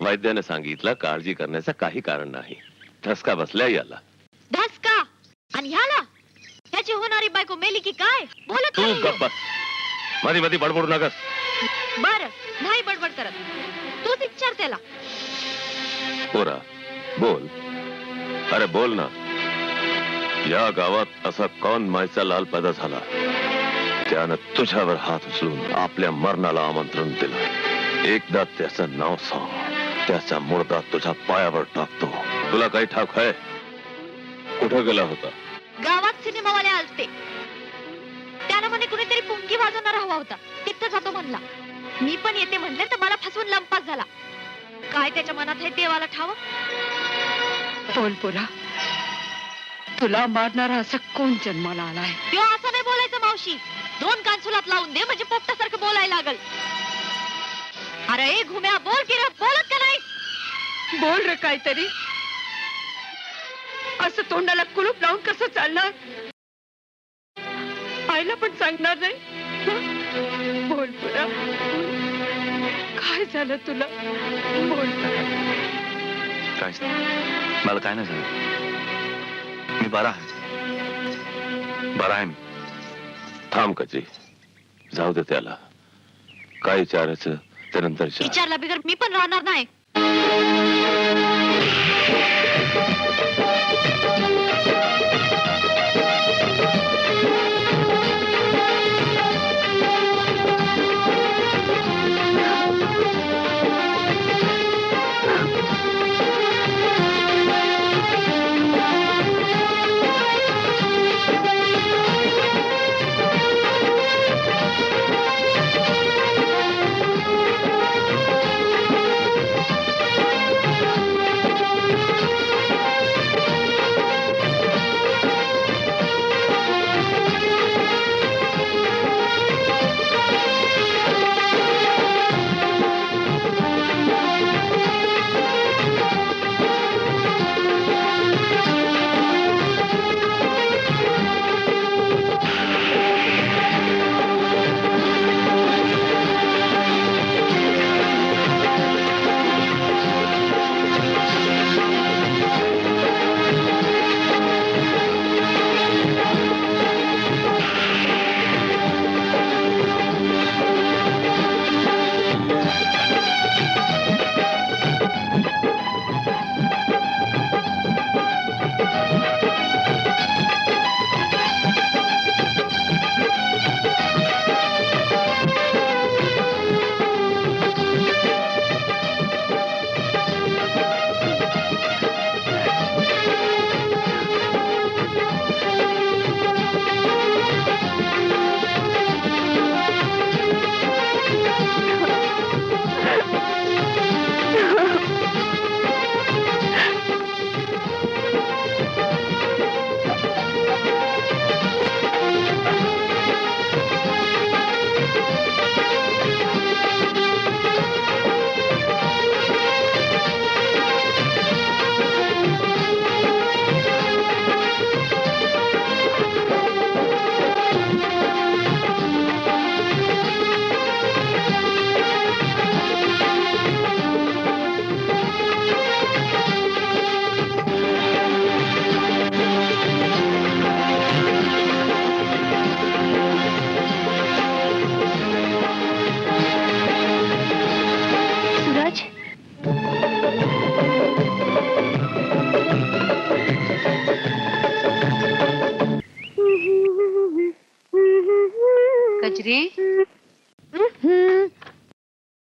वैद्याने सांगितलं काळजी करण्याचं काही कारण नाही. ठसका बसल्या याला. धसका? आणि ह्याला? ह्याची होणारी बायको मेली की काय? बोलत तू का नाही हो? गप्प बस. मध्ये मध्ये बडबड नकस. बरं, नाही बडबड करत. तूच विचार त्याला. पोरा बोल, अरे बोल ना. या गावात असा कौन मायचा लाल पैदा झाला त्यानं तुझ्यावर हात उचलून आपल्या मरणाला आमंत्रण दिलं. एकदा त्याचं नाव सांग, त्याचा मुर्दा तुझ्या पायावर टाकतो. तुला काही ठाऊक आहे? कुठं गेला होता? गावात सिनेमावाले आलते. त्यानं म्हणे कुणीतरी पुंगी वाजवणारा हवा होता, तिथं जातो म्हणला. मी पण येते म्हणले तर मला फसवून लंपास झाला. काय त्याच्या मनात आहे देवाला ठाव. बोल पोरा, तुला मारणारा असं कोण जन्माला आलाय? त्यो असं नाही बोलायचं मावशी. 2 कान सुलात लावून दे म्हणजे पोपटासारखं बोलायला लागल. अरे घुम्या, बोल की रे, बोलत का नाही? बोल रे काहीतरी. असं तोंडाला कुलूप लावून कसं चालणार? आईला पण सांगणार नाही? हं? बोल पोरा, काय झालं तुला? बोल पोरा. काय मला काय नाही झालं. मी बरा आहे मी. थांब कची, जाऊ दे त्याला. काय विचारायचं ते नंतर विचार. विचारला बिगर मी पण राहणार नाही.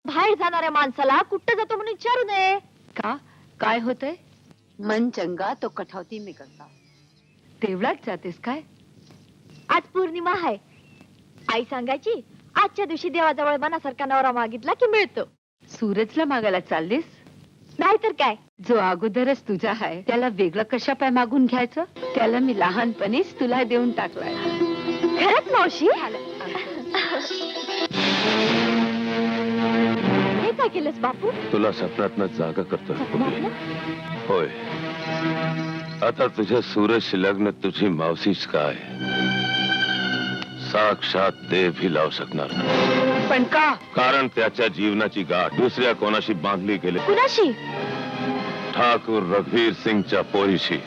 बाहेर जाणाऱ्या माणसाला कुठं जातो म्हणून विचारू नये का? काय होतंय? मन चंगा तो कठौती में करता. तेवढाच जातेस काय? आज पौर्णिमा आहे. आई सांगायची आजच्या दिवशी देवाजवळ मनासारखा नवरा मागितला की मिळतो. सूरजला मागायला चाललीस? नाहीतर काय. जो अगोदरच तुझा आहे त्याला वेगळं कशा पाय मागून घ्यायचं? त्याला मी लहानपणीच तुला देऊन टाकलाय. खरंच मावशी? काय केलंस बापू? तुला स्वप्नातनं जागा करतो होय. आता तुझ्या सूरजशी लग्न तुझी मावशीच काय, साक्षात देव भी लावू शकणार नाही. पण का? कारण त्याच्या जीवनाची गाठ दुसऱ्या कोणाशी बांधली गेली. कुणाशी? ठाकूर रघुवीर सिंगच्या पोरीशी.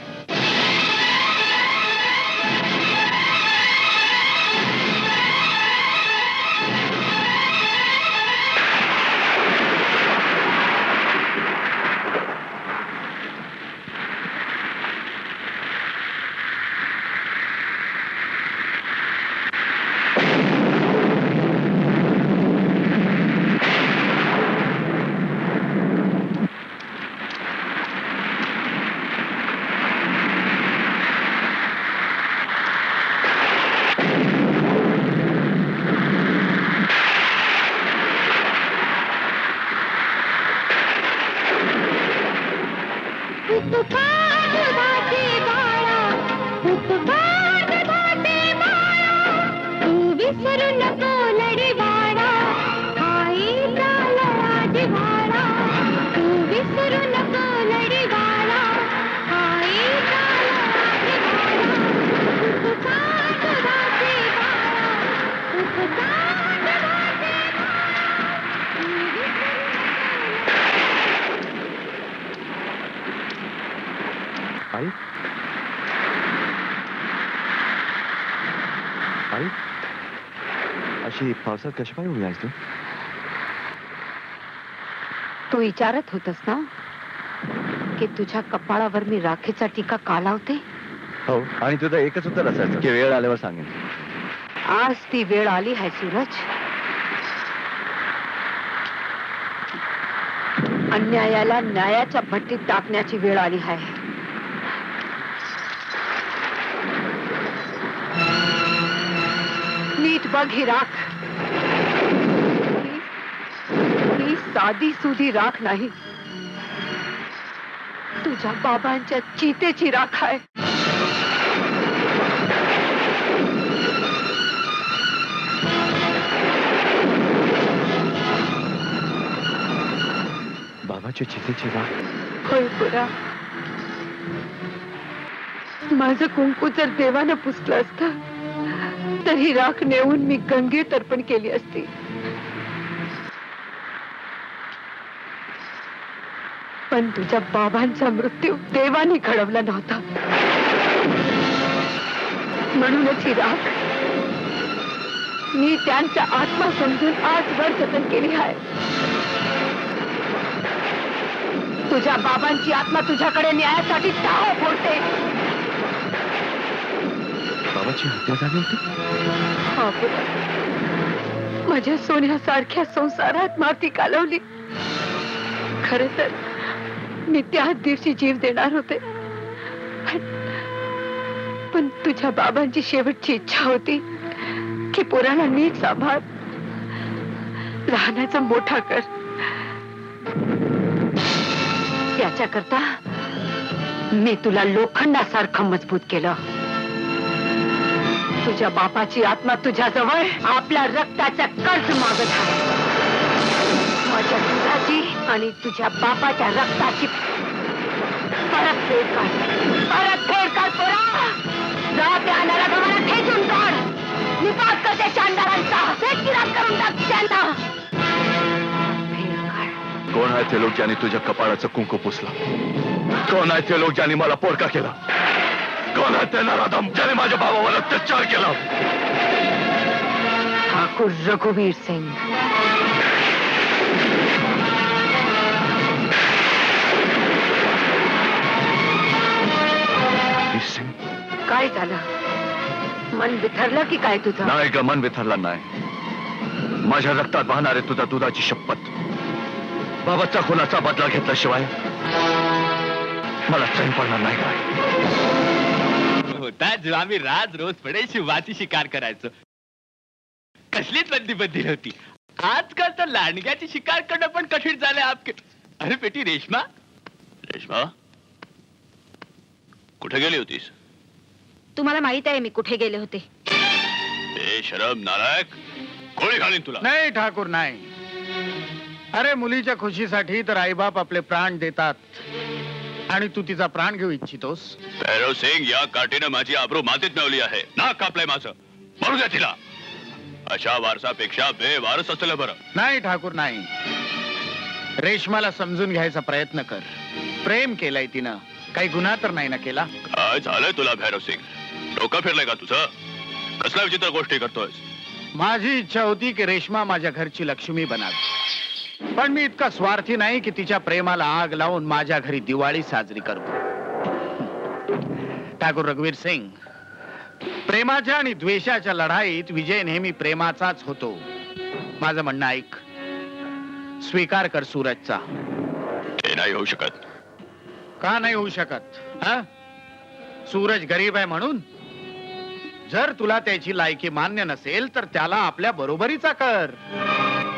अशी पावसात कशा पाय उभी आहेस तू? तू विचारत होतस ना की तुझ्या कपाळावर मी राखेचा टीका का लावते? हो, आणि तुझं एकच उत्तर असायचं की वेळ आल्यावर सांगेन. आज ती वेळ आली आहे सूरज. अन्यायाला न्यायाच्या भट्टीत टाकण्याची वेळ आली आहे. नीट बघ ही राख. ही साधी सुधी राख नाही, तुझ्या बाबांच्या चितेची राख आहे. बाबाच्या चितेची राख? होय पुरा. माझं कुंकू जर देवानं पुसलं असतं तर ही राख नेऊन मी गंगेत अर्पण केली असती. पण तुझ्या बाबांचा मृत्यू देवाने घडवला नव्हता, म्हणूनच ही राख मी त्यांचा आत्मा समजून आजवर जतन केली आहे. तुझ्या बाबांची आत्मा तुझ्याकडे न्यायासाठी टाळ फोडते. बाबाची हत्या झाली होती? हा पुरा. माझ्या सोन्यासारख्या संसारात माती कालवली. खर तर मी त्याच दिवशी जीव देणार होते, पण तुझ्या बाबांची शेवटची इच्छा होती की पोराला नीट सांभाळ, लहानाचा मोठा कर. त्याच्याकरता मी तुला लोखंडासारखं मजबूत केलं. तुझ्या बापाची आत्मा तुझ्याजवळ आपल्या रक्ताचा कर्ज मागत आहे. माझ्या दुधाची आणि तुझ्या बापाच्या रक्ताची परतफेड काढ. परतफेड काढ पोरा. जा त्या नराधमाला ठेचून काढ. निपात कर त्या शानदारांचा. बेचिराग करून टाक त्यांना. कोण आहे ते लोक ज्यांनी तुझ्या कपाळाचं कुंकू पुसला? कोण आहे ते लोक ज्यांनी मला पोरका केला? कोण आहे ते नराधम ज्याने माझ्या भावावर अत्याचार केला? ठाकूर रघुवीर सिंग. काय झालं? मन बिथरलं की काय तुझं? नाही ग, मन बिथरला नाही. माझ्या रक्तात वाहणारे तुझ्या दुधाची शपथ. बाबाचा खुनाचा बदला घेतल्याशिवाय मला चैन पडणार नाही काय? होता जो आम्ही राज रोज पडे शिवाची शिकार करायचो, कसलीच बंदी नव्हती. आजकाल तर लांडग्याची शिकार करणं पण कठीण झालंय आपके. अरे बेटी रेश्मा. रेश्मा, कुठे गेली होतीस? तुम्हाला माहित आहे मी कुठे गेले होते. शरम नालायक, गोळी घालीन तुला. नाही ठाकूर नाही. अरे मुलीच्या खुशीसाठी तर आईबाप आपले प्राण देतात आणि तू तिचा प्राण घेऊ इच्छितोस. भैरव सिंग, या काठीनं माझी आबरू मातीत मिळवली आहे. नाक कापलंय माझं. मरू द्या तिला. अशा वारसापेक्षा बेवारस असलं बरं. नाही ठाकूर, नाही. रेशमाला समजून घ्यायचा प्रयत्न कर. प्रेम केलंय तिनं, काही गुन्हा तर नाही ना केला. काय झालंय तुला भैरव सिंग? डोकं फिरलंय का तुझं? कसल्या विचित्र गोष्टी करतोयस? माझी इच्छा होती की रेशमा माझ्या घरची लक्ष्मी बनावी, पण मी इतका स्वार्थी नाही की तिच्या प्रेमाला आग लावून माझ्या घरी दिवाळी साजरी करू. ठाकूर रघुवीर सिंग, प्रेमाच्या आणि द्वेषाच्या लढाईत विजय नेहमी प्रेमाचाच होतो. माझं म्हणणं ऐक, स्वीकार कर सूरजचा. हे नाही होऊ शकत. का नाही होऊ शकत? हा, सूरज गरीब आहे म्हणून? जर तुला त्याची लायकी मान्य नसेल तर त्याला आपल्या बरोबरीचा कर.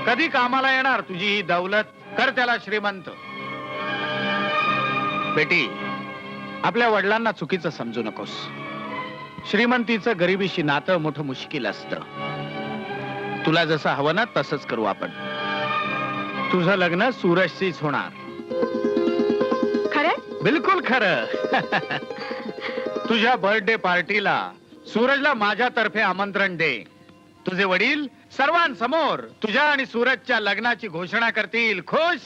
कधी कामाला येणार तुझी ही दौलत? कर त्याला श्रीमंत. बेटी, आपल्या वडिलांना चुकीचं समजू नकोस. श्रीमंतीचं गरिबीशी नातं मोठं मुश्किल असतं. तुला जसं हवं ना तसंच करू आपण. तुझं लग्न सूरजशीच होणार. खरं? बिलकुल खरं. तुझ्या बर्थडे पार्टीला सूरजला माझ्यातर्फे आमंत्रण दे. तुझे वडील सर्वांसमोर तुझ्या आणि सूरजच्या लग्नाची घोषणा करतील. खुश?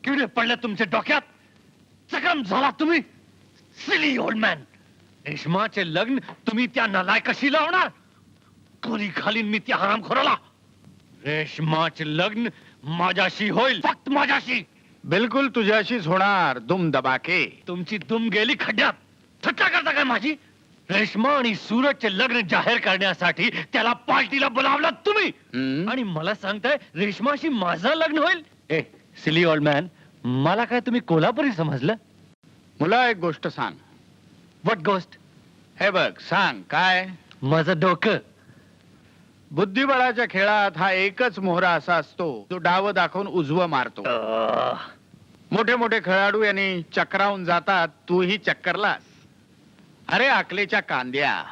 किडे पडले तुमच्या डोक्यात? चक्रम झाला तुम्ही. Silly old man. रेशमाचे लग्न तुम्ही त्या नालायकाशी लावणार? गोली घालीन मी त्या हरामखोराला. रेशमाचे लग्न माझ्याशी होईल, फक्त माझ्याशी. बिलकुल तुझ्याशीच होणार. दुम दबाके. तुमची दुम गेली खड्ड्यात. थट्टा करता काय माझी? रेशमा आणि सूरजचे लग्न जाहीर करण्यासाठी त्याला पार्टीला बोलावलं तुम्ही, आणि मला सांगताय रेशमाशी माझं लग्न होईल? ए सिली ओल्ड मॅन, मला काय तुम्ही कोल्हापुरी समजलं? मुला एक गोष्ट सांग. व्हॉट गोष्ट? हे बघ, सांग काय? माझं डोकं. बुद्धिबळाच्या खेळात हा एकच मोहरा असा असतो जो डाव दाखवून उजवं मारतो. मोठे मोठे खेळाडू यांनी चक्रावून जातात, तूही चक्करलास. अरे अकलेच्या कांद्या,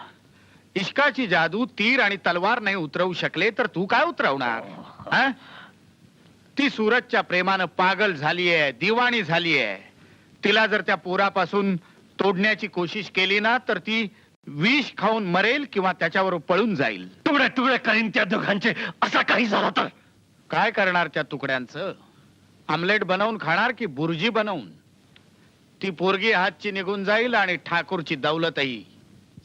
इश्काची जादू तीर आणि तलवार नाही उतरवू शकले तर तू काय उतरवणार? हा? ती सूरजच्या प्रेमानं पागल झालीये, दिवाणी झालीये. तिला जर त्या पोरापासून तोडण्याची कोशिश केली ना तर ती विष खाऊन मरेल किंवा त्याच्यावर पळून जाईल. तुकडे तुकडे करीन त्या दोघांचे. असा काही झाला तर काय करणार त्या तुकड्यांचं? आमलेट बनवून खाणार की बुर्जी बनवून? ती पोरगी हातची निघून जाईल आणि ठाकूरची दौलतही.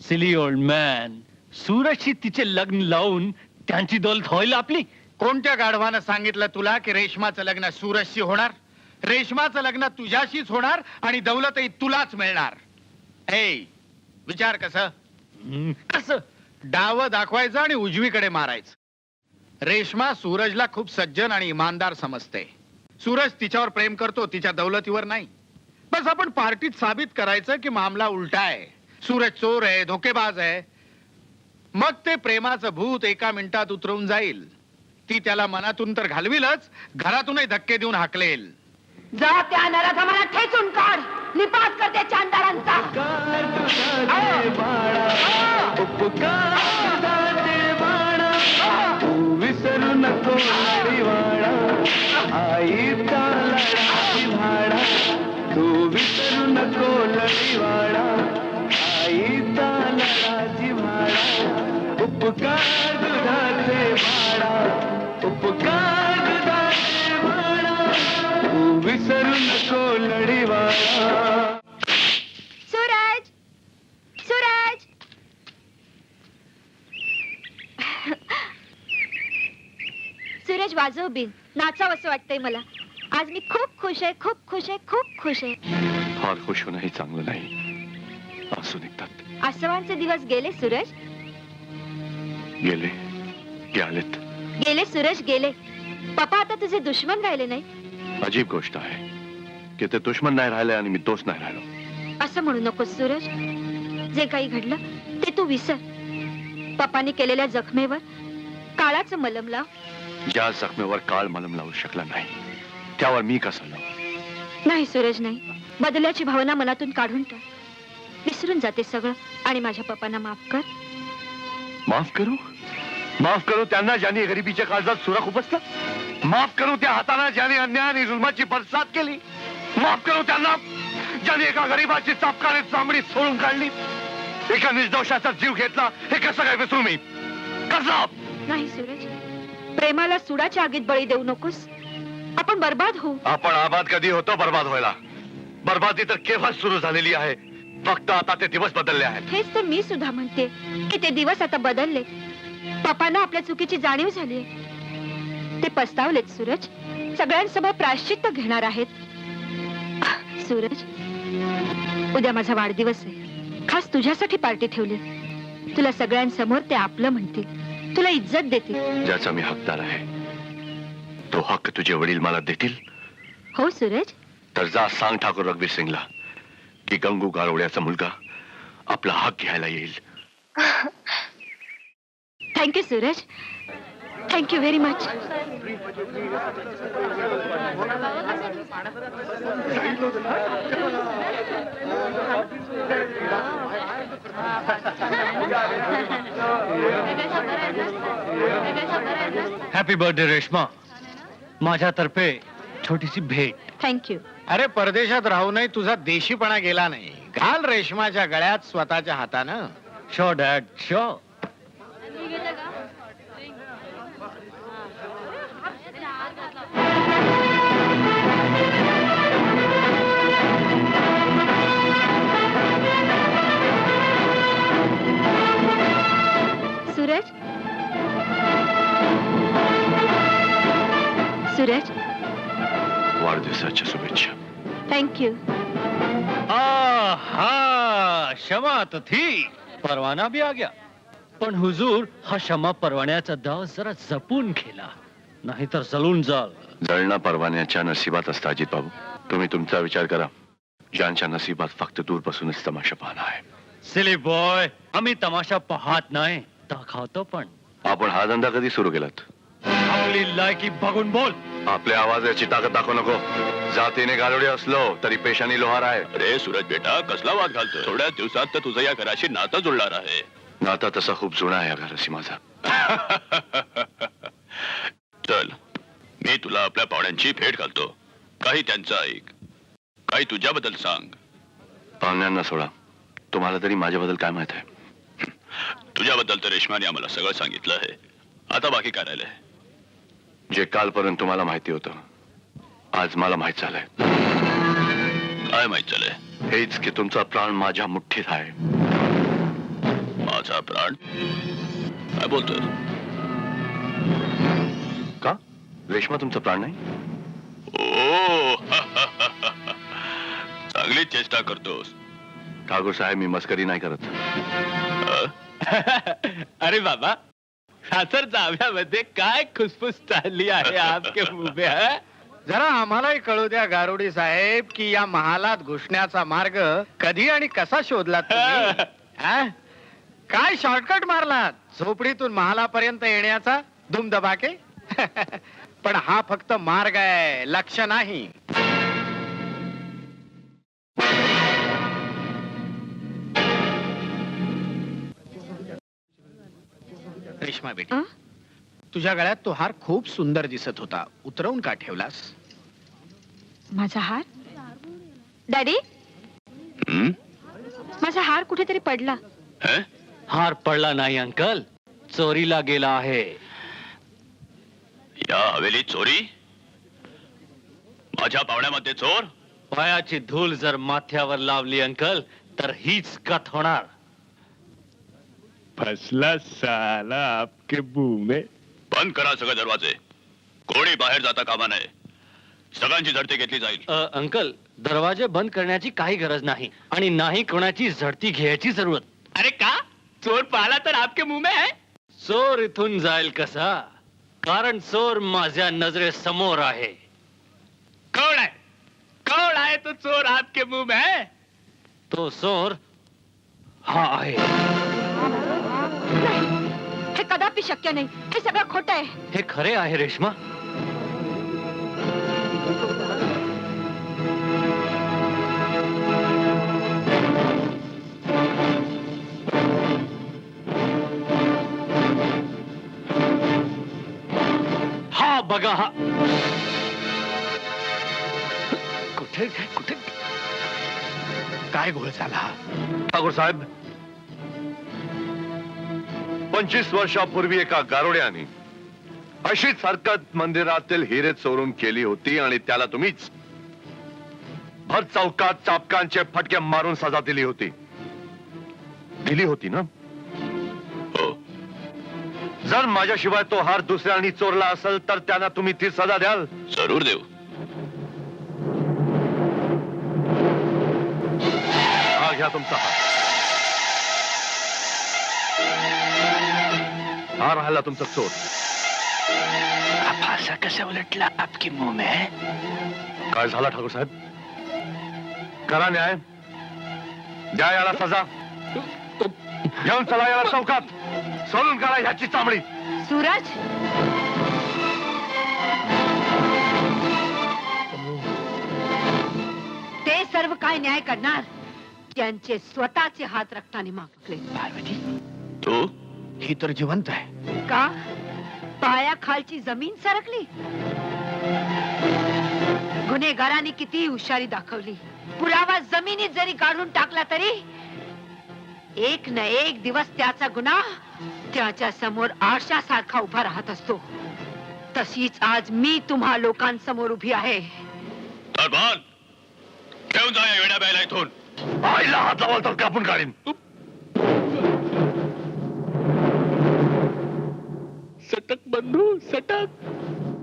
सिली ओल्ड मॅन, सूरजशी तिचे लग्न लावून त्यांची दौलत होईल आपली. कोणत्या गाढवानं सांगितलं तुला की रेशमाचं लग्न सूरजशी होणार? रेशमाचं लग्न तुझ्याशीच होणार आणि दौलतही तुलाच मिळणार. ए, विचार कसं? कसं? डाव दाखवायचं आणि उजवीकडे मारायचं. रेशमा सूरजला खूप सज्जन आणि इमानदार समजते. सूरज तिच्यावर प्रेम करतो, तिच्या दौलतीवर नाही. बस आपण पार्टीत साबित करायचं की मामला उलटा आहे. सूरज चोर आहे, धोकेबाज आहे. मग ते प्रेमाचं भूत एका मिनिटात उतरवून जाईल. ती त्याला मनातून तर घालविलच, घरातूनही धक्के देऊन हाकलेल. जा त्या नराधा मला ठेचून काढ. निपात करते चांदारांचा. विसरू नको आईचा लढाची भाडा. तू विसरू नको लढीवाडा, आईचा लढाची भाडा. उपकार दुधाचे भाडा, उपकार दुधाचे भाडा. तू विसरू नको लढीवाडा. सूरज, सूरज. सूरज, वाजव बिन. नाचावं असं वाटतंय मला. आज मी खूप खुश आहे, खूप खुश आहे, खूप खुश आहे. फार खुश होणंही चांगलं नाही. असू निघतात. आसवांचे दिवस गेले सूरज. गेले की आलेत. गेले सूरज, गेले. पप्पा आता तुझे दुश्मन राहिले नाही. अजीब गोष्ट आहे की ते दुश्मन नाही राहिले आणि मी दोस्त नाही राहिलो. असं म्हणू नकोस सूरज. जे काही घडलं ते तू विसर. पप्पानी केलेल्या जखमेवर काळाचं मलम लाव. ज्या जखमेवर काळ मलम लावू शकला नाही त्यावर मी कसं लावू? नाही सूरज, नाही. बदल्याची भावना मनातून काढून टाक. विसरून जाते सगळं आणि माझ्या पप्पांना माफ कर. माफ करू? माफ करू त्यांना ज्यांनी गरिबीच्या काळजात सुरा खुपसला. माफ करू त्या हाताला ज्याने अन्याय आणि जुलमाची बरसात केली. माफ करू त्यांना ज्याने एका गरीबाची चापकाने चामडी सोडून काढली. एका निर्दोषाचा जीव घेतला. हे कसं काय विसरू मी? कसं? नाही सूरज, प्रेमाला सुडाच्या आगीत बळी देऊ नकोस. आपण बर्बाद होऊ. आपण आबाद कधी होतो बर्बाद व्हायला? बर्बादी तर केव्हा सुरू झालेली आहे. फक्त आता ते दिवस बदलले आहेत. हेच तर मी सुद्धा म्हणते की ते दिवस आता बदलले. पप्पांना आपल्या चुकीची जाणीव झाली. ते पस्तावलेत सूरज. सगळ्यांसमोर प्रायश्चित्त घेणार आहेत. सूरज, उद्या माझा वाढदिवस आहे. खास तुझ्यासाठी पार्टी ठेवली. तुला सगळ्यांसमोर ते आपलं म्हणतील, तुला इज्जत देतील. ज्याचा मी हकदार आहे तो हक्क तुझे वडील मला देतील. हो सूरज. तर जा सांग ठाकूर रघुवीर सिंगला की गंगू गारवड्याचा मुलगा आपला हक घ्यायला येईल. Thank you Suraj. Thank you very much. Happy birthday Reshma. माझ्यातर्फे छोटीशी भेट. थँक्यू. अरे परदेशात राहूनही तुझा देशीपणा गेला नाही. घाल रेशमाच्या गळ्यात स्वतःच्या हातानं. Show dad show. Suraj. Suraj, वाढदिवसाच्या शुभेच्छा. थँक्यू. हा क्षमा तो थी. परवाना भी आ गया. पण हुजूर, हा क्षमा परवान्याचा दाव जरा जपून खेळा, नाहीतर जळून जाल. जळणं परवान्याच्या नशिबात असतं अजित बाबू. तुम्ही तुमचा विचार करा. ज्यांच्या नशिबात फक्त दूरपासूनच तमाशा पाहणं आहे. सिली बॉय, आम्ही तमाशा पाहत नाही, दाखवतो पण. आपण हा धंदा कधी सुरू केलात? आपली लायकी बघून बोल. आपल्या आवाजाची ताकद दाखवू नको. जातीने गालोडे असलो तरी पेशाने लोहार आहे. अरे सूरज बेटा, कसला वाद घालतो? थोड्या दिवसात तर तुझं या घराशी नातं जुळणार आहे. नाता तसा खूप जुना आहे या घराशी माझा. चल, मी तुला आपल्या पाहुण्यांची भेट घालतो. काही त्यांचं ऐक, काही तुझ्याबद्दल सांग. पाहुण्यांना सोडा. तुम्हाला तरी माझ्याबद्दल काय माहित आहे? तुझ्याबद्दल तर रेश्माने आम्हाला सगळं सांगितलं आहे. आता बाकी काय राहिलंय? जे कालपर्यंत तुम्हाला माहिती होतं, आज मला माहित झालंय. काय माहित झालंय? हेच की तुमचा प्राण माझ्या मुठ्ठीत आहे. माझा प्राण? काय बोलतोय? का? रेश्मा तुमचा प्राण नाही? ओ चांगली चेष्टा करतोस. ठाकूर साहेब, मी मस्करी नाही करत. अरे बाबा, सासर जाव्यामध्ये काय खुसफुस चालली आहे आपके मुंह में, है? जरा आम्हालाही कळू द्या गारुडी साहेब की या महालात घुसण्याचा मार्ग कधी आणि कसा शोधलात तुम्ही? हा? काय शॉर्टकट मारलात झोपडीतून महालापर्यंत येण्याचा धुमधबाके? पण हा फक्त मार्ग आहे, लक्ष नाही. रेश्मा बेटी, अं? तुझ्या गळ्यात तो हार खूप सुंदर दिसत होता. उतरवून का ठेवलास? माझा हार? डॅडी, हं? माझा हार कुठेतरी पडला. हैं? हार पडला नाही अंकल, चोरीला गेला आहे. या हवेली चोरी? माझ्या पाहुण्यामध्ये चोर? पायाची धूल जर माथ्यावर लावली अंकल, तर हीच कथ होणार. फसला साला आपके मुंह में. बंद करा सगळे दरवाजे. कोणी बाहेर जाता कामा नये. सगळ्यांची झडती घेतली जाईल. अंकल, दरवाजे बंद करण्याची काही गरज नाही आणि नाही कोणाची झडती घ्यायची जरूरत. अरे का? चोर पाला तर आपके मुंह में है. चोर इथून जाईल कसा? कारण चोर माझ्या नजरेसमोर आहे. कौन है? कौन है तो चोर आपके मुंह में है? तो चोर हा आहे. हे कदापि शक्य नाही. हे सगळं खोटं आहे. हे खरे आहे रेश्मा. बघा हा कुठे कुठे काय घोळ झाला? ठाकूर साहेब, 25 वर्षापूर्वी एका गारोड्याने अशीच हरकत मंदिरातील हिरे चोरून केली होती आणि त्याला तुम्हीच भर चौकात चापकांचे फटके मारून सजा दिली होती ना? हो. जर माझ्याशिवाय तो हार दुसऱ्यांनी चोरला असेल तर त्यांना तुम्ही ती सजा द्याल? जरूर देऊ. हा घ्या तुमचा हा राहिला तुमचा चोर. फासा कसा उलटला आपकी मुंह में? काय झाला ठाकूर साहेब? करा न्याय, द्या याला सजा. घेऊन चला याला चौकात, सोडून करा ह्याची चामडी. सूरज, ते सर्व काय न्याय करणार ज्यांचे स्वतःचे हात रक्ताने मागले? पार्वती, तू ही तर जिवंत आहे. का पायाखालची जमीन सरकली? गुन्हेगारांनी किती हुशारी दाखवली, पुरावा जमिनीत जरी काढून टाकला तरी एक न एक दिवस त्याचा गुन्हा त्याच्या समोर आरशासारखा उभा राहत असतो. तशीच आज मी तुम्हा लोकांसमोर उभी आहे. दरबार घेऊन जा या वेड्या बायला इथून. आईला हात लावाल तर कापून काढीन. सटक बंधू सटक.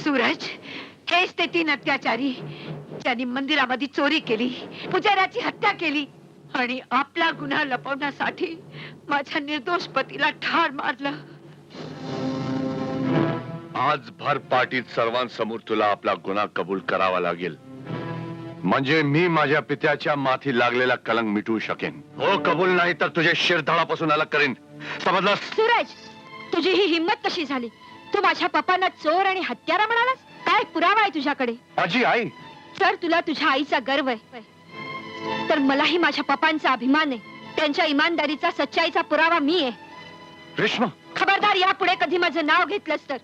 सूरज, हेच ते 3 अत्याचारी ज्यांनी मंदिरामध्ये चोरी केली, पुजाऱ्याची हत्या केली आणि आपला गुन्हा लपवण्यासाठी माझ्या निर्दोष पतीला ठार मारलं. आज भर पार्टीत सर्वांसमोर तुला आपला गुन्हा कबूल करावा लागेल, म्हणजे मी माझ्या पित्याच्या माथी लागलेला कलंक मिटवू शकेन. हो कबूल नाही तर तुझे शिरधडापासून अलग करेन, समजलास? सूरज, तुझी ही हिंमत कशी झाली? तू माझ्या पप्पांना चोर आणि हत्यारा म्हणालास? काय पुरावा आहे तुझ्याकडे? माझी आई. तर तुला तुझ्या आईचा गर्व आहे, तर मलाही माझ्या पप्पांचा अभिमान आहे. त्यांच्या इमानदारीचा, सच्चाईचा पुरावा मी आहे. रेश्मा, खबरदार, यापुढे कधी माझं नाव घेतलंस तर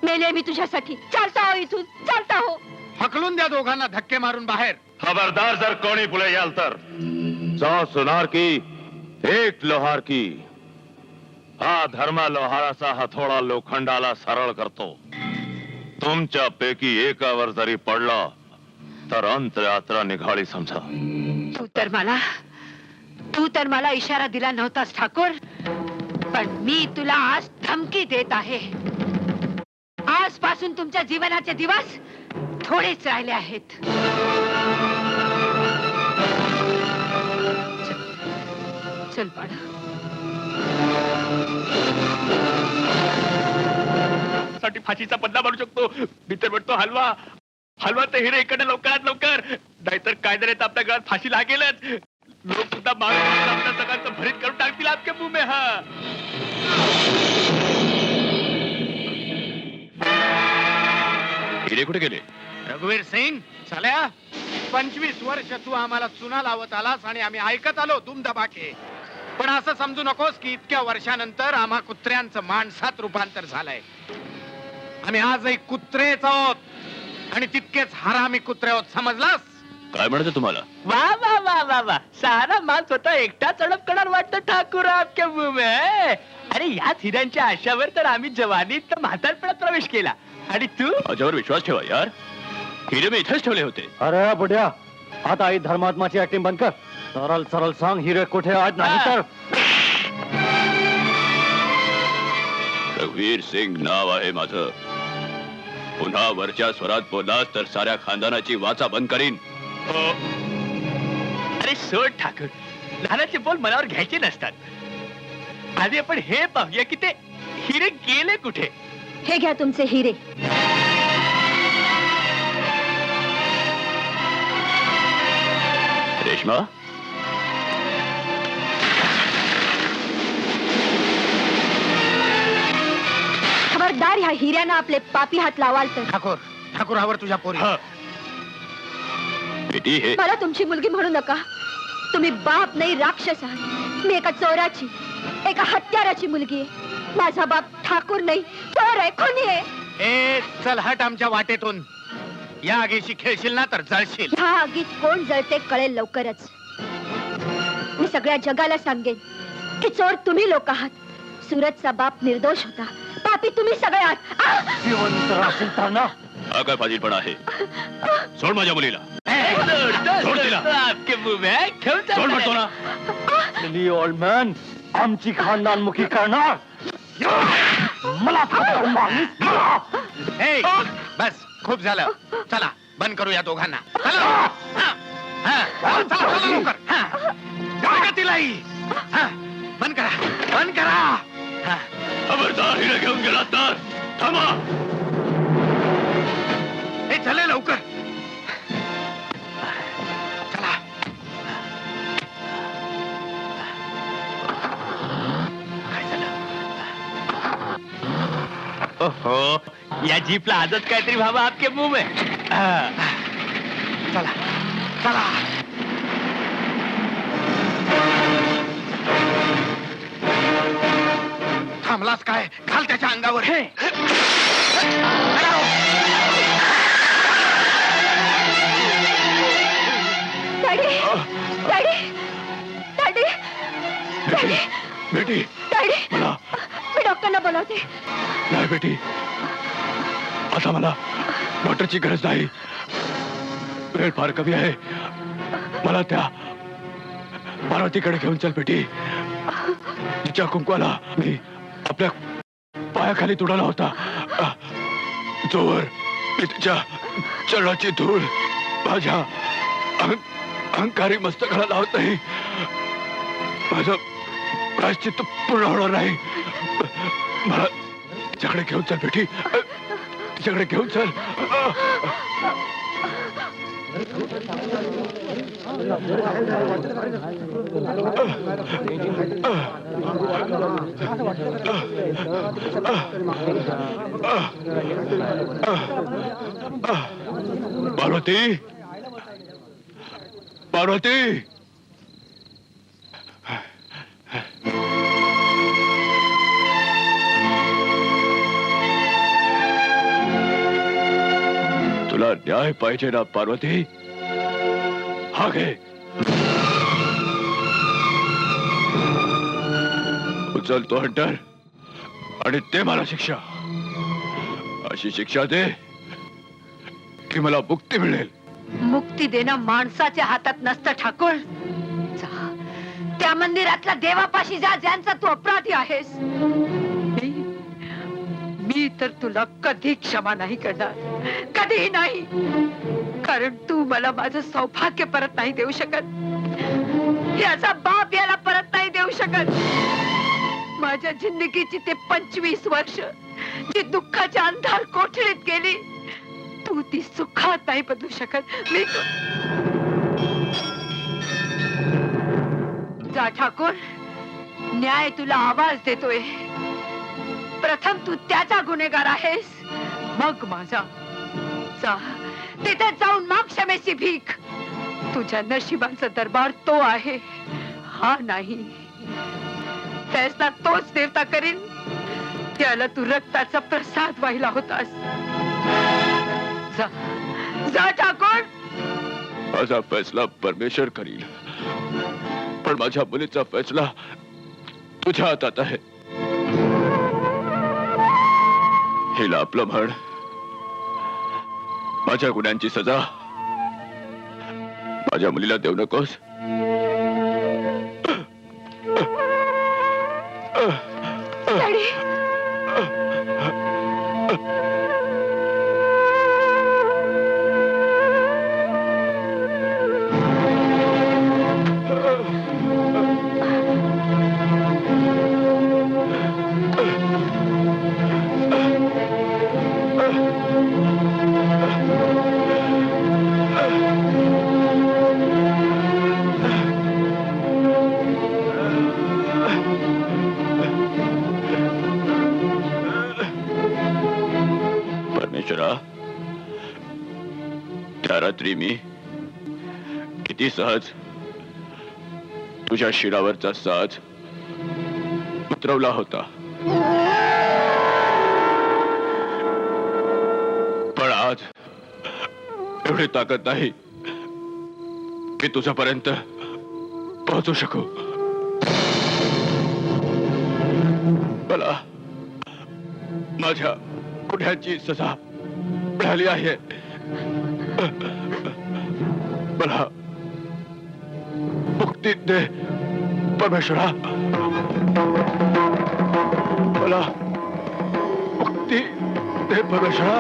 मेले मी तुझ्यासाठी. चालता हो इथून, चालता हो. हकलून द्या दोघांना धक्के मारून बाहेर. खबरदार जर कोणी पुढे याल तर 100 सुनार की 1 लोहार की. हा धर्म लोहाराचा हथोडा लोखंडाला सरळ करतो. तुमच्या पैकी एकावर जरी पडला तर अंतयात्रा निघाली समजा. तू तर मला इशारा दिला नव्हतास ठाकूर, पण मी तुला आज धमकी देत आहे. आजपासून तुमच्या जीवनाचे दिवस थोडेच राहिले आहेत. चल पाडा. साठी फाशीचा बदला बनू शकतो. मी तर म्हणतो हलवा हलवा तर हिरे इकडे लवकरात लवकर, नाहीतर कायद्याने आपल्या गळ्यात फाशी लागेलच. लोक सुद्धा मारून आपल्या सगळ्यांचं भरीत करून टाकतील आपके मुंह में. हा हिरे कुठे गेले? रघुवीर सिंग, साल्या 25 वर्ष तू आम्हाला चुना लावत आलास आणि आम्ही ऐकत आलो दुमदबाके. पण असं समजू नकोस की इतक्या वर्षानंतर आम्हा कुत्र्यांचं माणसात रूपांतर झालंय. आम्ही आजही कुत्रेच आहोत आणि तितकेच हरामी कुत्रे आहोत, समजलास? काय म्हणायचं तुम्हाला? वा वा वा वा वा, सारा माल स्वतः एकटा चढप करणार वाटतं ठाकूर आपके मुंह में. अरे याच हिऱ्यांच्या आशावर तर आम्ही जवानीत तर म्हातारपणात प्रवेश केला. आणि तू? माझ्यावर विश्वास ठेवा यार, हिरे मी इथेच ठेवले होते. अरे बुड्या, आता आई धर्मात्माची ऍक्टिंग बंद कर. सरळ सरळ सांग, हिरे कुठे आहेत? नाही तर रघुवीर सिंग नाव आहे माझं. पुन्हा वरच्या स्वरात बोललास तर साऱ्या खानदानाची वाचा बंद करीन. अरे सोड ठाकूर, लहानाचे बोल मनावर घ्यायचे नसतात. आधी आपण हे पाहूया की ते हिरे गेले कुठे. हे घ्या तुमचे हिरे. रेश्मा, खबरदार, ह्या हिऱ्यांना आपले पापी हात लावाल तर. ठाकूरावर तुझ्या पोरी. बेटी हे मला तुमची मुलगी म्हणू नका. तुम्ही बाप नाही, राक्षस आहात. मी एका चोराची, एका हत्याराची मुलगी आहे. माझा बाप ठाकूर नाही, चोर आहे, खुनी आहे. ए चल हट आमच्या वाटेतून. या आगीशी खेळशील ना तर जळशील. ह्या आगीत कोण जळते कळेल लवकरच. मी सगळ्या जगाला सांगेन की चोर तुम्ही लोक आहात. सूरजचा बाप निर्दोष होता, पापी तुम्ही सगळे आहात. जिवंत राहशील तर ना. हा काय फाजीलपणा आहे? सोड माझ्या मुलीला. सोड तिला. आपके मुंह में क्यों चल सोड म्हणतो ना. सिली ओल्ड मॅन, आमची खानदानमुखी करणार. मला थांबवून मारलीस मला. ए, बस खूप झालं. चला बंद करू या दोघांना. चला. चला लवकर. जागा तिलाही. बंद करा, बंद करा. खबरदार हिला घेऊन गेला तर थांबा. हे चले लवकर. चला. ओहो, या जीपला आजच काहीतरी व्हावं आपके मुंह में. चला चला. थांबलास काय? घाल त्याच्या अंगावर. डॅडी डॅडी डॅडी डॅडी बेटी डॅडी मला मी डॉक्टरला बोलावते. नाही बेटी, आता मला डॉक्टरची गरज नाही. वेळ फार कमी आहे. मला त्या पार्वतीकडे घेऊन चल बेटी. तिच्या कुंकवाला मी आपल्या पायाखाली तुडवला होता. जोवर मी तिच्या चरणाची धूळ माझ्या अहंकारी मस्तकाला लावत नाही, माझं प्रायश्चित्त पूर्ण होणार नाही. मला तिच्याकडे घेऊन चल बेटी, तिच्याकडे घेऊन चल. पार्वती, पार्वती. तुला न्याय पाहिजे ना पार्वती? हा घे. उचल तो हंटर आणि ते मला शिक्षा. अशी शिक्षा दे की मला मुक्ती मिळेल. मुक्ती देणं माणसाच्या हातात नसतं ठाकूर. जा, त्या मंदिरातल्या देवापाशी जा ज्यांचा तू अपराधी आहेस. मी तर तुला कधी क्षमा नाही करणार, कधीही नाही. कारण तू मला माझं सौभाग्य परत नाही देऊ शकत, याचा बाप याला परत नाही देऊ शकत. माझ्या जिंदगीची ते 25 वर्ष जी दुःखाच्या अंधार कोठडीत गेली, तू ती सुखात नाही बदलू शकत. मी जा ठाकूर, न्याय तुला आवाज देतोय. प्रथम तू त्याचा गुन्हेगार आहेस, मग माझा. जा, तिथे जाऊन माग क्षमेची भीक. तुझ्या नशिबाचा दरबार तो आहे, हा नाही. फैसला तोच देवता करीन त्याला तू रक्ताचा प्रसाद वाहिला होतास. जा, जा ठाकूर. माझा फैसला परमेश्वर करील, पण माझ्या मुलीचा फैसला तुझ्या हातात आहे. हिला आपलं म्हण. माझ्या गुन्ह्यांची सजा माझ्या मुलीला देऊ नकोस. डॅडी, परमेश्वरा, त्या रात्री मी किती सहज तुझ्या शिरावरचा साज उतरवला होता. एवढी ताकद नाही की तुझ्यापर्यंत पोहोचू शकू. मला माझ्या गुन्ह्याची सजा मिळाली आहे. मला मुक्ती दे परमेश्वरा. मला मुक्ती दे परमेश्वरा.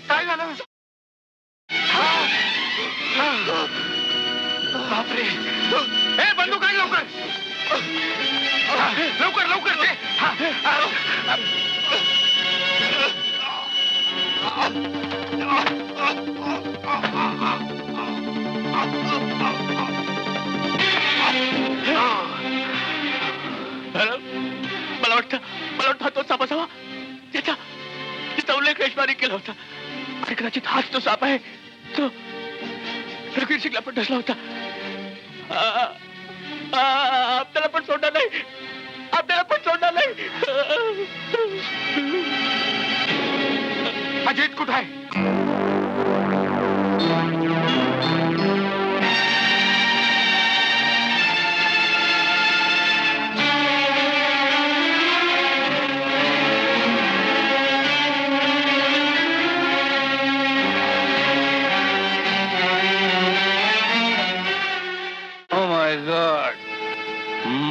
काय झालं? बापरे! ए बंदूक आण लवकर. लवकर दे. मला वाटतं तो साप असावा ज्याचा उल्लेख रेशमाने केला होता. आणि कदाचित हाच तो साप आहे तो रणवीर सिंगला पण डसला होता. आपल्याला पण सोडणार नाही. अजित कुठं आहे?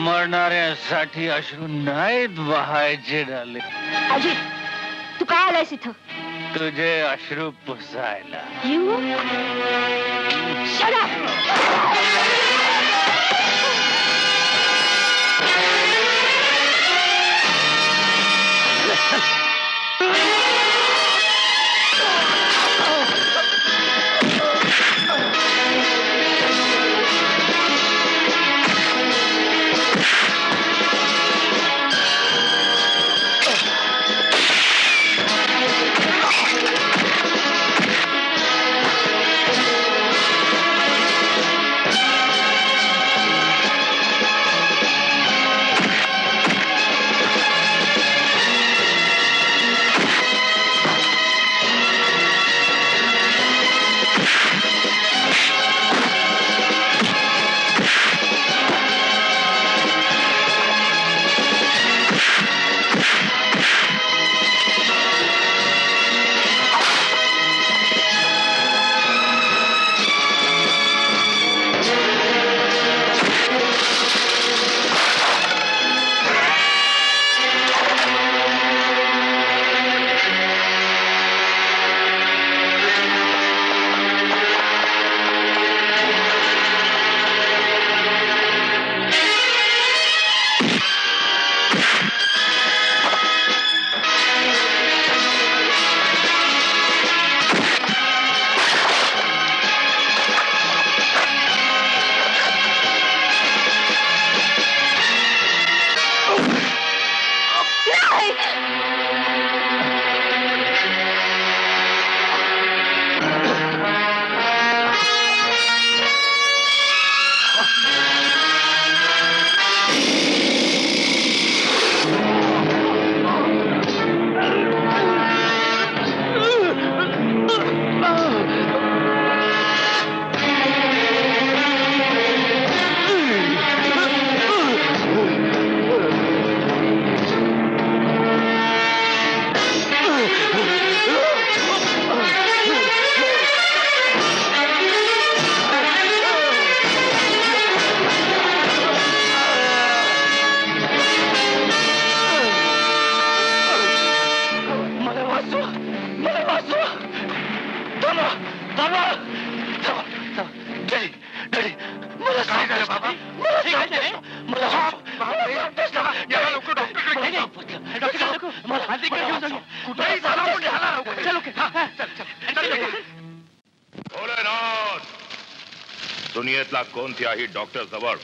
मरणाऱ्यासाठी अश्रू नाहीत वहायचे डाले. अजित तू काय आलायस इथं? तुझे अश्रू पुसायला. Shut up! कुठेही झाला पण ह्याला लवकर. चल ओके भोलेनाथ, दुनियेतला कोणत्याही डॉक्टर जवळ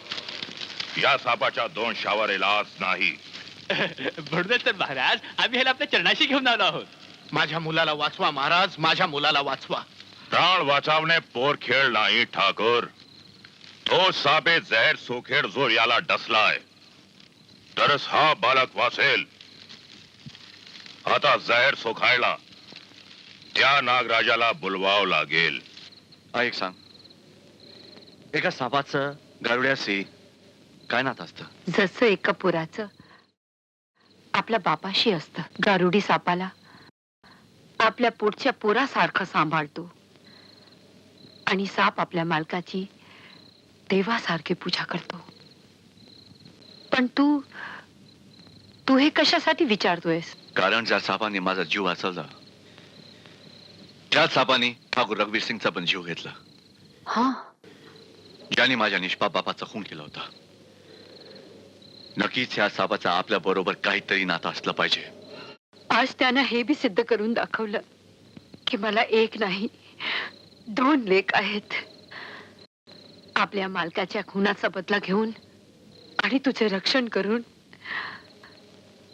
या सापाच्या 2 शावर इलाज नाही. म्हणूनच तर महाराज आम्ही ह्याला आपल्या चरणाशी घेऊन आलो आहोत. माझ्या मुलाला वाचवा महाराज, माझ्या मुलाला वाचवा. प्राण वाचवणे पोर खेळ नाही ठाकूर. तो सापे जहर सोखेड जो याला डसलाय तरच हा बालक वाचेल. आता जहर सोखायला त्या नागराजाला बोलवावं लागेल. ऐक सांग, एका सापाचं गारुड्याशी काय नातं असतं? जसं एका पुराचं आपल्या बापाशी असतं, गारुडी सापाला आपल्या पोटच्या पोरासारखं सांभाळतो आणि साप आपल्या मालकाची देवासारखी पूजा करतो. पण तू हे कशासाठी विचारतोयस? कारण ज्या सापाने माझा जीव वाचवला त्याच सापाने ठाकूर रघुवीर सिंगचा पण जीव घेतला, हा, ज्याने माझ्या निष्पाप बापाचा खून केला होता. नक्कीच ह्या सापाचा आपल्या बरोबर काहीतरी नातं असलं पाहिजे. आज त्यानं हे बी सिद्ध करून दाखवलं की मला एक नाही 2 लेक आहेत. आपल्या मालकाच्या खुनाचा बदला घेऊन आणि तुझे रक्षण करून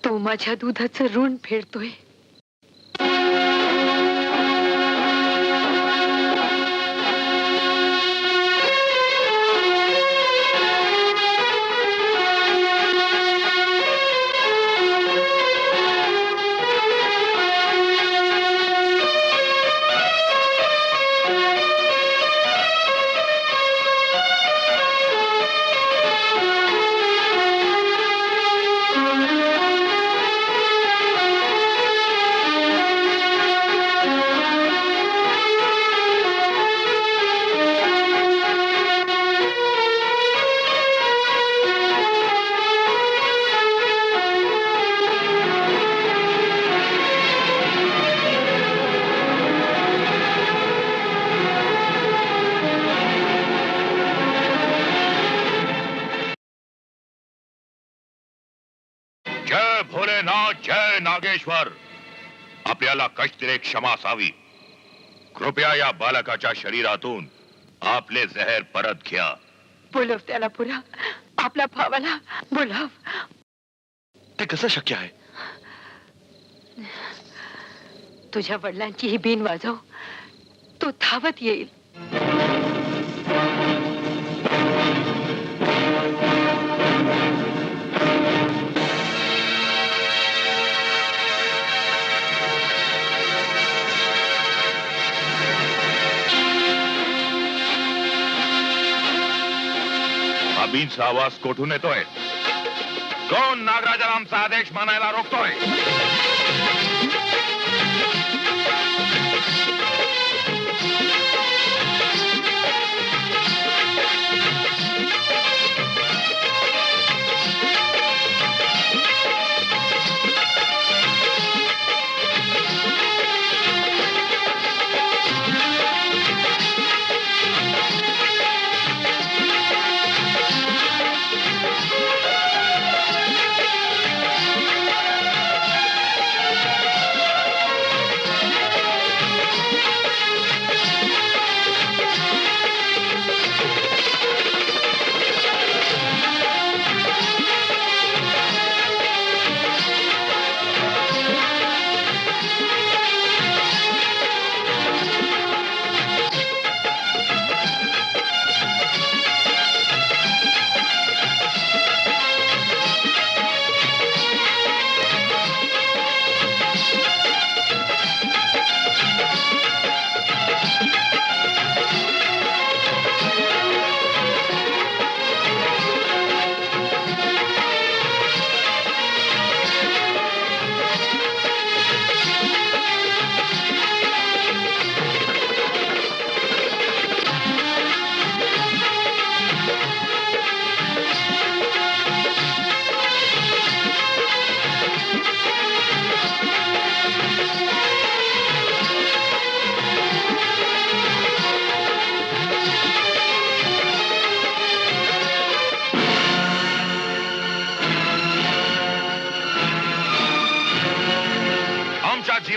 तो माझ्या दुधाचं ऋण फेडतोय. जय भोलेनाथ, जय नागेश्वर. आपल्याला कष्टरे क्षमा असावी. कृपया या बालकाच्या शरीरातून आपले जहर परत घ्या. बोलव त्याला पुरा, आपल्या भावाला बोलाव. ते कसं शक्य आहे? तुझ्या वडिलांची ही बीन वाजव, तो धावत येईल. हा बीनचा आवाज कोठून येतोय? कोण नागराजाला आमचा आदेश मानायला रोखतोय?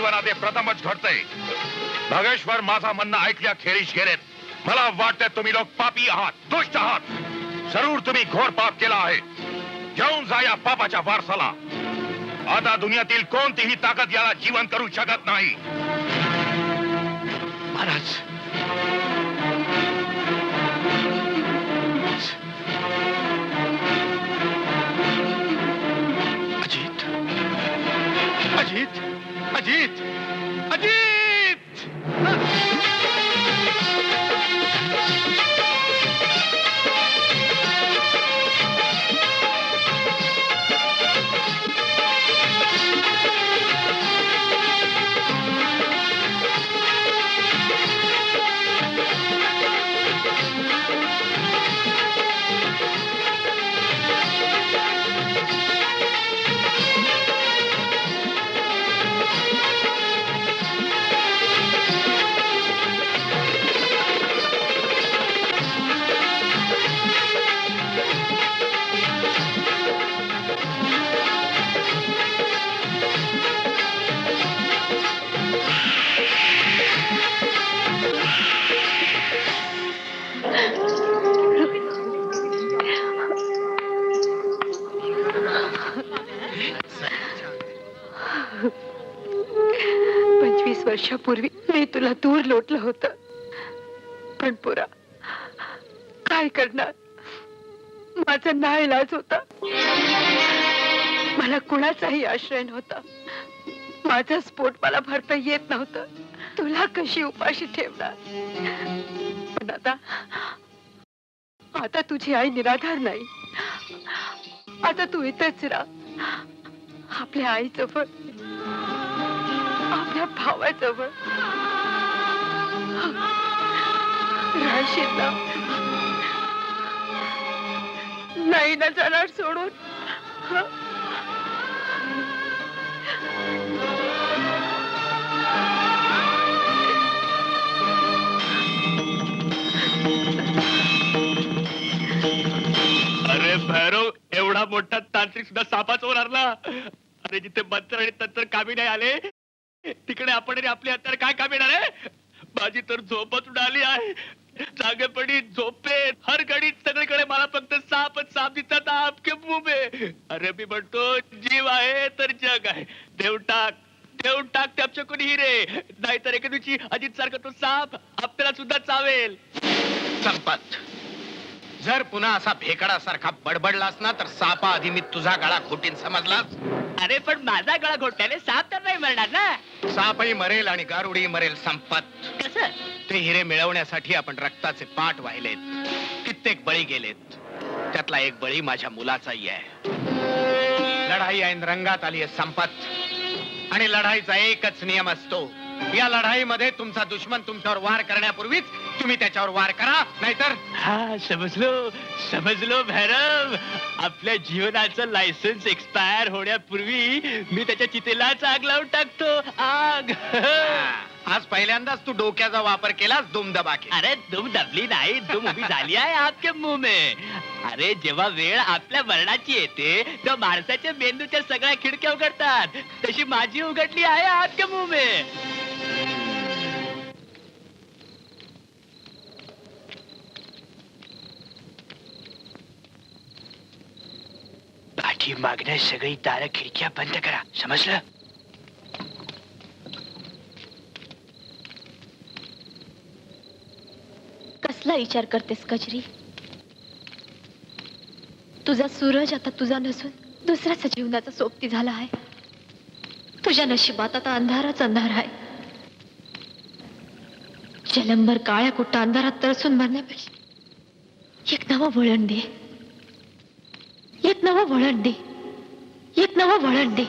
जीवनात हे प्रथमच घडतंय. नागेश्वर, माझा म्हणणं ऐकल्याखेरीज गेलेत. मला वाटतंय तुम्ही लोक पापी आहात, दुष्ट आहात. जरूर तुम्ही घोर पाप केला आहे. घेऊन जा या पापाच्या वारसाला. आता दुनियातील कोणतीही ताकद याला जीवन करू शकत नाही. महाराज, अजित अजित अजित अजित वर्षापूर्वी मी तुला दूर लोटलं होतं, पण पुरा काय करणार, माझा नाईलाज होता. मला कुणाचाही आश्रय नव्हता. माझं स्पोट मला भरता येत नव्हतं. तुला कशी उपाशी ठेवणार. पण आता तुझी आई निराधार नाही. आता तू इथंच राहा, आपल्या आईजवळ, आपल्या भावाजवळ राहशील ना. नाही ना जाणार सोडून. अरे भैरव, एवढा मोठा तांत्रिक सुद्धा सापाच वर आणला. अरे जिथे मंत्र आणि तंत्र कामी नाही आले, तिकडे आपण आणि आपले हत्यार काय कामी येणार आहे. माझी तर झोपच उडाली आहे. जागेपणी झोपेत हर घडी सगळीकडे मला फक्त सापच साप दिसतात. आपके मुंह में. अरे मी म्हणतो, जीव आहे तर जग आहे. देऊन टाक त्याच्या कोणी हिरे, नाहीतर एके दिवशी अजित सारखा तो साप आपल्याला सुद्धा चावेल. संपत, जर पुन्हा असा भेकडासारखा बडबडलास ना, तर सापा आधी मी तुझा गळा घोटीन, समजलास. अरे पण माझा गळा घोटल्याने साप तर नाही मरणार ना. सापही मरेल आणि गारुडी मरेल. संपत, कसं? ते हिरे मिळवण्यासाठी आपण रक्ताचे पाठ वाहिलेत, कित्येक बळी गेलेत. त्यातला एक बळी माझ्या मुलाचाही आहे. लढाई ऐन रंगात आली आहे संपत, आणि लढाईचा एकच नियम असतो, या लढाईमध्ये तुमचा दुश्मन तुमच्यावर वार करण्यापूर्वीच तुम्ही त्याच्यावर वार करा, नाहीतर. हा, समजलो भैरव. आपल्या जीवनाचं लायसन्स एक्सपायर होण्यापूर्वी मी त्याच्या चितेलाच आग लावून टाकतो. आग. आज पहिल्यांदाच तू डोक्याचा वापर केलास, दुम दबा केला. अरे दुम दबली नाही, दुम उभी झाली आहे आपके मुंह में. अरे जेव्हा वेळ आपल्या मरणाची येते, तेव्हा माणसाच्या मेंदूच्या सगळ्या खिडक्या उघडतात. तशी माझी उघडली आहे आपके मुंह में. पाठी मागण्या सगळी दारं खिडक्या बंद करा, समजलं. कसला विचार करतेस कजरी? तुझा सूरज आता तुझा नसून दुसऱ्याच्या जीवनाचा सोबती झाला आहे. तुझ्या नशिबात आता अंधारच अंधार आहे. जलंभर काळ्या कुट्टा अंधारात तरसून मरण्यापेक्षा एक नवं वळण दे, एक नवं वळण दे, एक नवं वळण दे.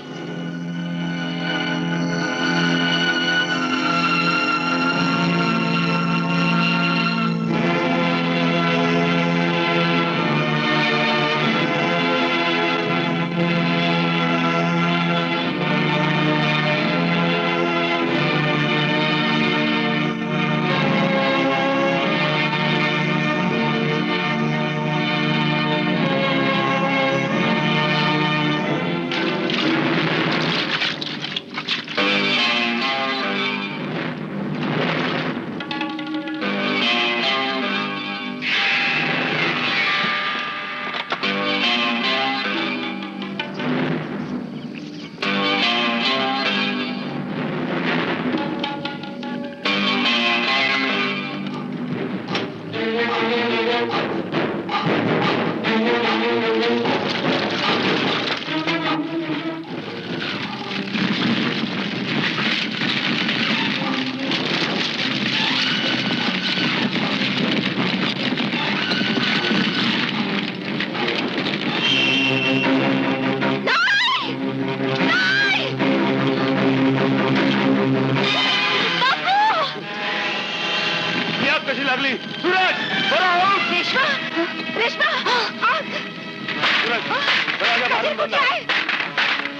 कुठे आहे?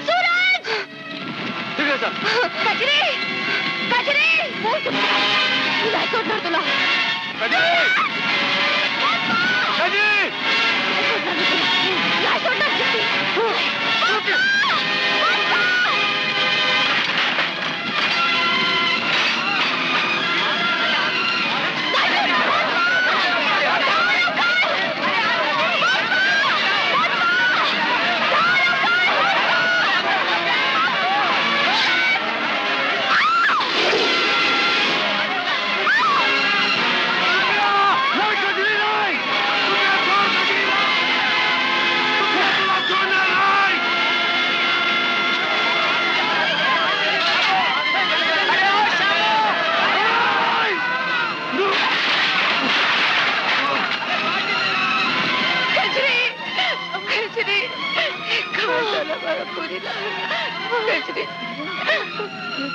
सूरज! कजरी! कजरी! बोल तू. मी नाही सोडणार तुला. नाही सोडणार कजरी.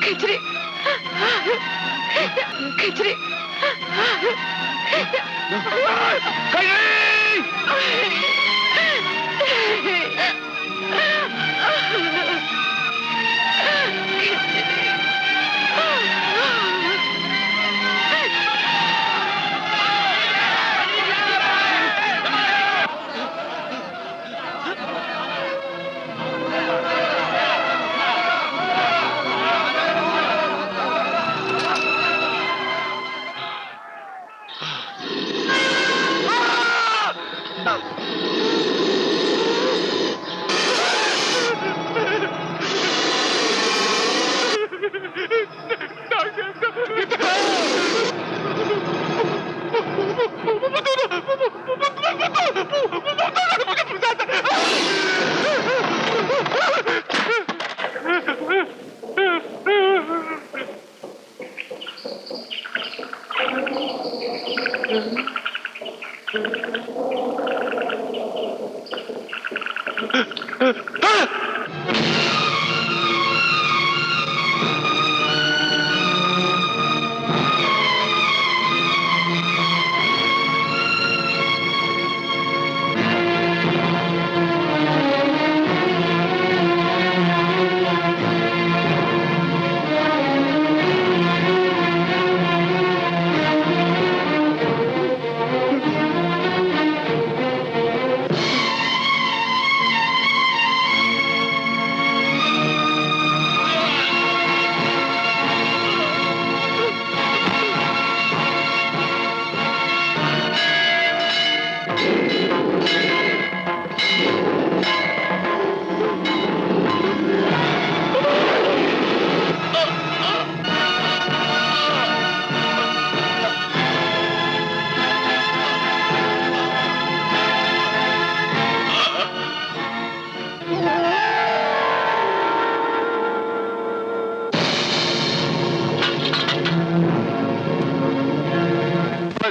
खिचड़ी खिचड़ी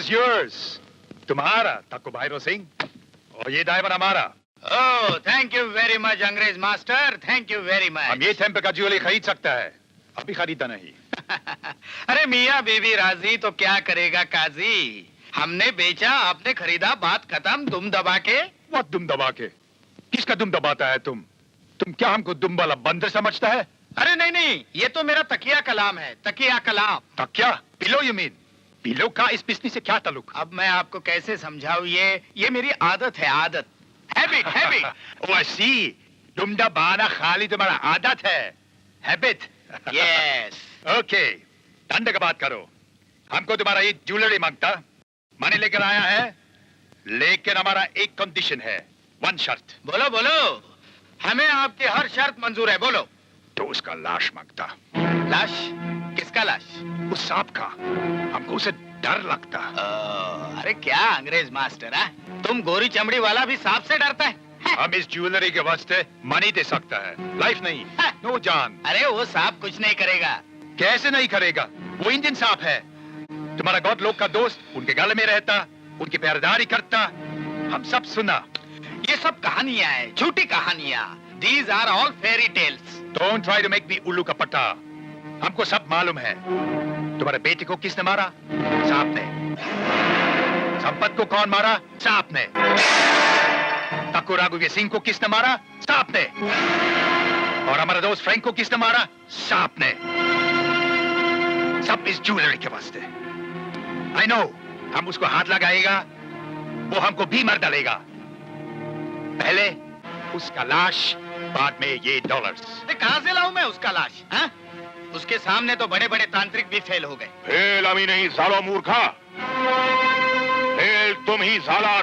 yours. तुम्हारा तक्को भाईरो सिंह और ये डायमंड हमारा. Oh thank you very much अंग्रेज मास्टर, थैंक यू वेरी हम मच. ये टेम्पर का ज्वेलरी खरीद सकता है, अभी खरीदा नहीं. अरे मियाँ बीबी राजी तो क्या करेगा काजी. हमने बेचा, आपने खरीदा, बात खत्म. दुम दबा के. What दुम दबा के? किसका दुम दबाता है तुम? तुम क्या हमको दुम वाला बंदर समझता है? अरे नहीं नहीं, ये तो मेरा तकिया कलाम है, तकिया कलाम. क्या पिलो यू मीन? पिलो का इस बिजनेस से क्या ताल्लुक? अब मैं आपको कैसे समझाऊं, ये मेरी आदत है, आदत. Habit habit. Oh I see. दुम दबाना खाली तुम्हारा आदत है, हैबिट. यस. ओके, धंधे का बात करो. हमको तुम्हारा ये ज्वेलरी मांगता, मैंने लेकर आया है, लेकिन हमारा एक कंडीशन है, वन शर्त. बोलो बोलो, हमें आपकी हर शर्त मंजूर है, बोलो. तो उसका लाश मांगता. लाश? किसका लाश? उस सांप का. हमको उसे डर लगता. अरे क्या अंग्रेज मास्टर है, तुम गोरी चमड़ी वाला भी सांप से डरता है? हम इस ज्वेलरी के वास्ते मनी दे सकता है, लाइफ नहीं. नो जान. अरे वो सांप कुछ नहीं करेगा. कैसे नहीं करेगा? वो इंडियन सांप है. तुम्हारा गॉड लोग का दोस्त उनके गले में रहता, उनकी पहरेदारी करता. हम सब सुना. ये सब कहानियां हैं, झूठी कहानियां. These are all fairy tales. Don't try to make me उल्लू का पट्टा. हमको सब मालूम है. तुम्हारे बेटे को किसने मारा? सांप ने. संपत को कौन मारा? सांप ने. तक्कू राघुवीर सिंह को किसने मारा? सांप ने। और हमारा दोस्त फ्रैंक को किसने मारा? सांप ने। सब इस ज्वेलरी के वास्ते। आई नो, हम उसको हाथ लगाएगा, वो हमको भी मार डालेगा। पहले उसका लाश, बाद में ये डॉलर्स। कहां से लाऊं मैं उसका लाश? हाँ? उसके सामने तो बड़े बड़े तांत्रिक भी फेल हो गए। फेल अमी नहीं सालो मूर्खा, फेल तुम ही साला।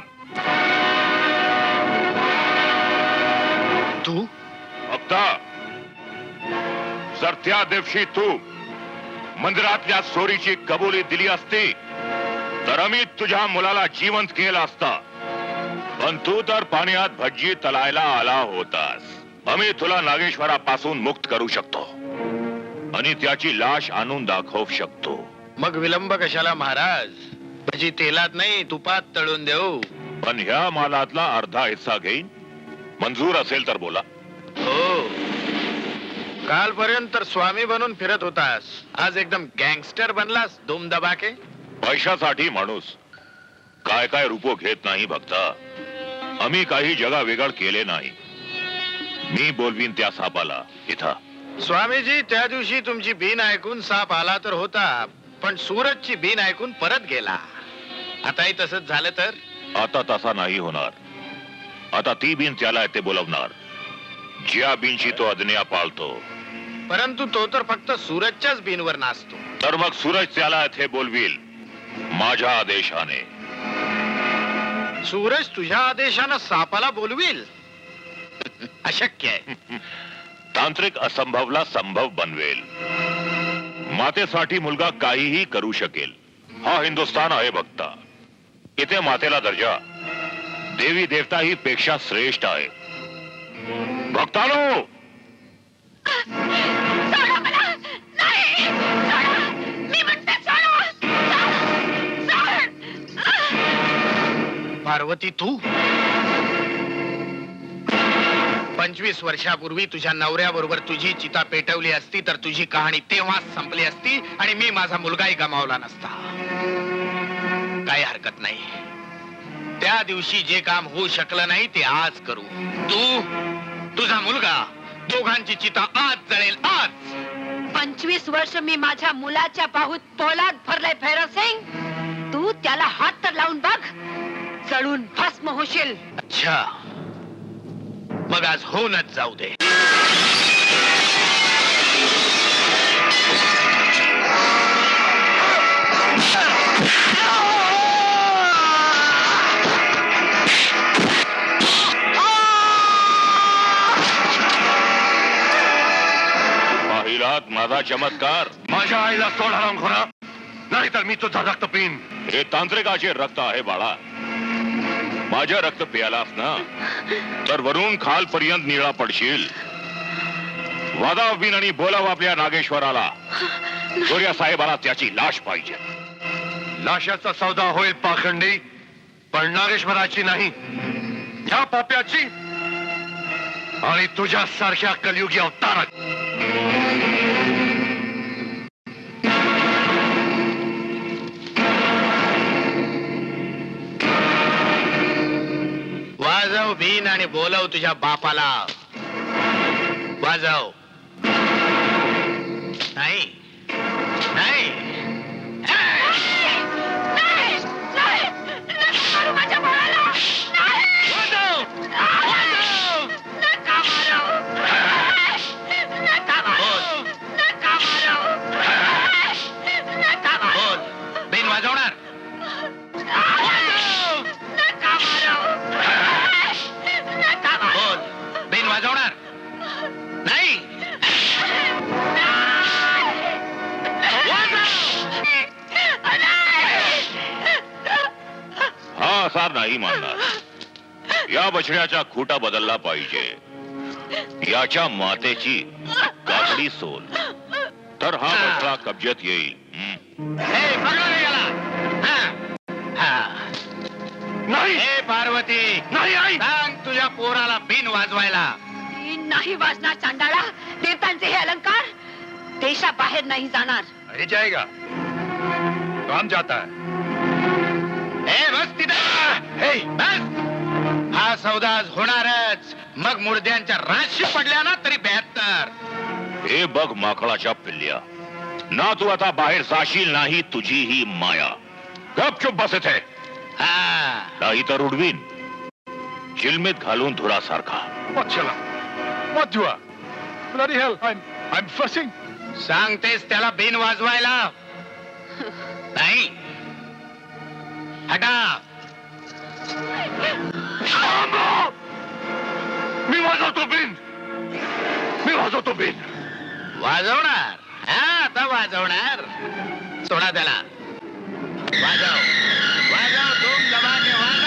तू? बघता, जर त्या दिवशी तू मंदिरातल्या चोरीची कबुली दिली असती तर आम्ही तुझ्या मुलाला जिवंत केलं असता, पण तू तर पाण्यात भज्जी तलायला आला होतास. आम्ही तुला नागेश्वरापासून मुक्त करू शकतो आणि त्याची लाश आणून दाखवू शकतो. मग विलंब कशाला महाराज? भजी तेलात नाही तुपात तळून देऊ. पण ह्या मालातला अर्धा हिस्सा घेईन, मंजूर असेल तर बोला. हो, कालपर्यंत तर स्वामी बनून फिरत होतास, आज एकदम गँगस्टर बनलास दुम दबा के. पैशासाठी माणूस काय काय रूपो घेत नाही भक्ता. आम्ही काही जगावेगळ केले नाही. मी बोलवीन त्या सापाला इथं. स्वामीजी, त्या दिवशी तुमची बीन ऐकून साप आला तर होता, पण सूरजची बीन ऐकून परत गेला. आताही तसंच झालं तर? आता तसा नाही होणार. आता ती बीन त्याला ते बोलवणार ज्या बीनशी तो अज्ञा पाळतो. परंतु तो तर फक्त सूरजच्याच बीनवर नाचतो. तर मग सूरज त्याला इथे बोलवील माझ्या आदेशाने. सूरज तुझ्या आदेशानं सापाला बोलवील? अशक्य आहे. तांत्रिक असंभवला संभव बनवेल. मातेसाठी मुलगा काहीही करू शकेल. हा हिंदुस्थान आहे भक्ता. इथे मातेला दर्जा देवी देवताही पेक्षा श्रेष्ठ आहे. भक्तानो, पार्वती, तू 25 वर्षापूर्वी तुझ्या नवऱ्याबरोबर तुझी चिता पेटवली असती तर तुझी कहाणी तेव्हाच संपली असती आणि मी माझा मुलगाही गमावला नसता. काही हरकत नाही. त्या दिवशी जे काम होऊ शकलं नाही ते आज करू. तू, तुझा मुलगा, दोघांची चिता आज जळेल. आज 25 वर्ष मी माझ्या मुलाच्या बाहूत पोलाद भरलाय भैरव सिंग. तू त्याला हात तर लावून बघ, जळून भस्म होशील. अच्छा, मग आज होऊनच जाऊ दे. पाहिलात माझा चमत्कार? माझ्या आईला सोड हरामखोरा, नाहीतर मी तुझा रक्त पिन. हे तांत्रिकाचे रक्त आहे बाळा. माझ्या रक्त प्यालास ना तर वरून खालपर्यंत निळा पडशील. वादाव बिन आणि बोलाव आपल्या नागेश्वराला. गोऱ्या साहेबाला त्याची लाश पाहिजे. लाशाचा सौदा होईल पाखंडी, पण नागेश्वराची नाही, ह्या पाप्याची आणि तुझ्या सारख्या कलियुगी अवतारात. वाजव बीन आणि बोलव तुझ्या बापाला. वाजव. नाही नाही बीन वाजवणार. बीन वाजवणार नाही. हा असा नाही मानणार. या बछड्याचा खूटा बदलला पाहिजे. याच्या मातेची काकडी सोल तर हा बछडा कब्जेत येईल. नाही पार्वती, नाही आई, सांग तुझ्या पोराला बीन वाजवायला. नाही वाजणार चांडाळा. देवतांचे हे अलंकार देशाबाहेर नाही जाणार. नहीं जाएगा तो हम जाता है. बस तिथे. बस. हा सौदा आज होणारच. मग मुर्द्यांच्या राशी पडल्या ना तरी 72. हे बघ माकडाच्या पिल्ल्या, ना तू आता बाहेर जाशील नाही तुझी ही माया. गपचूप बसत आहे, हा नाही तर उडवीन चिलमीत घालून धुरासारखा. What shall I? What do I? Bloody hell, I'm fussing. सांगतेस त्याला बिन वाजवायला नाही. हटा. मी वाजवतो बिन. मी वाजवतो बिन. वाजवणार? हा आता वाजवणार. सोडा त्याला. वाजव वाजव, धूम दबाके वाजव.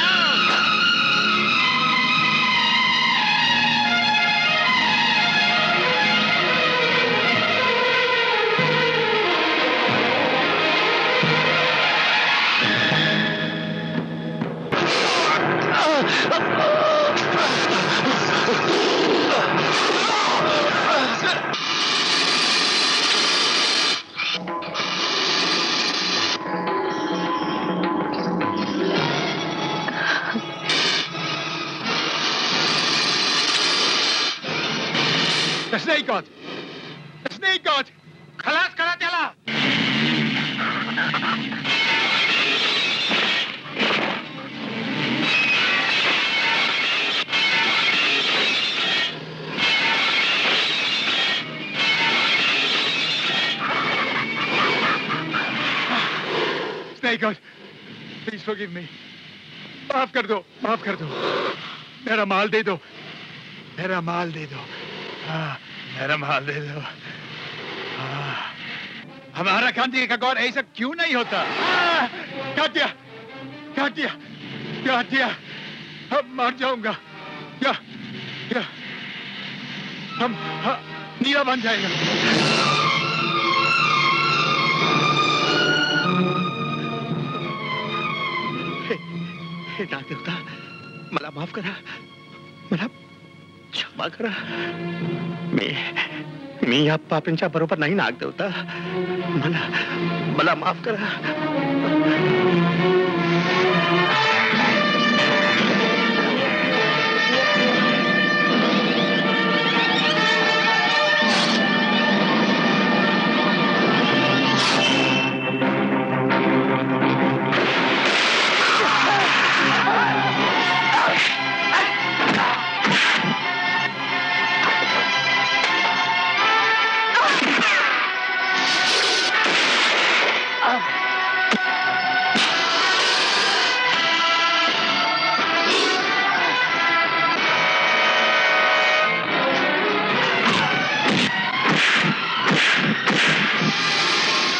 The snake god. The snake god. खलास करा त्याला. Snake god. Please forgive me. माफ कर दो, माफ कर दो. मेरा माल दे दो. मेरा माल दे दो. मेरा माल दे दो. हमारा कांति का गौर ऐसा क्यों नहीं होता? काट दिया, काट दिया, काट दिया. अब मर जाऊंगा. या, हम नीला बन जाएगा. हे नागदेवता, मला माफ करा. मला क्षमा करा. मी या पापींच्या बरोबर नाही नागदेवता. मला माफ करा.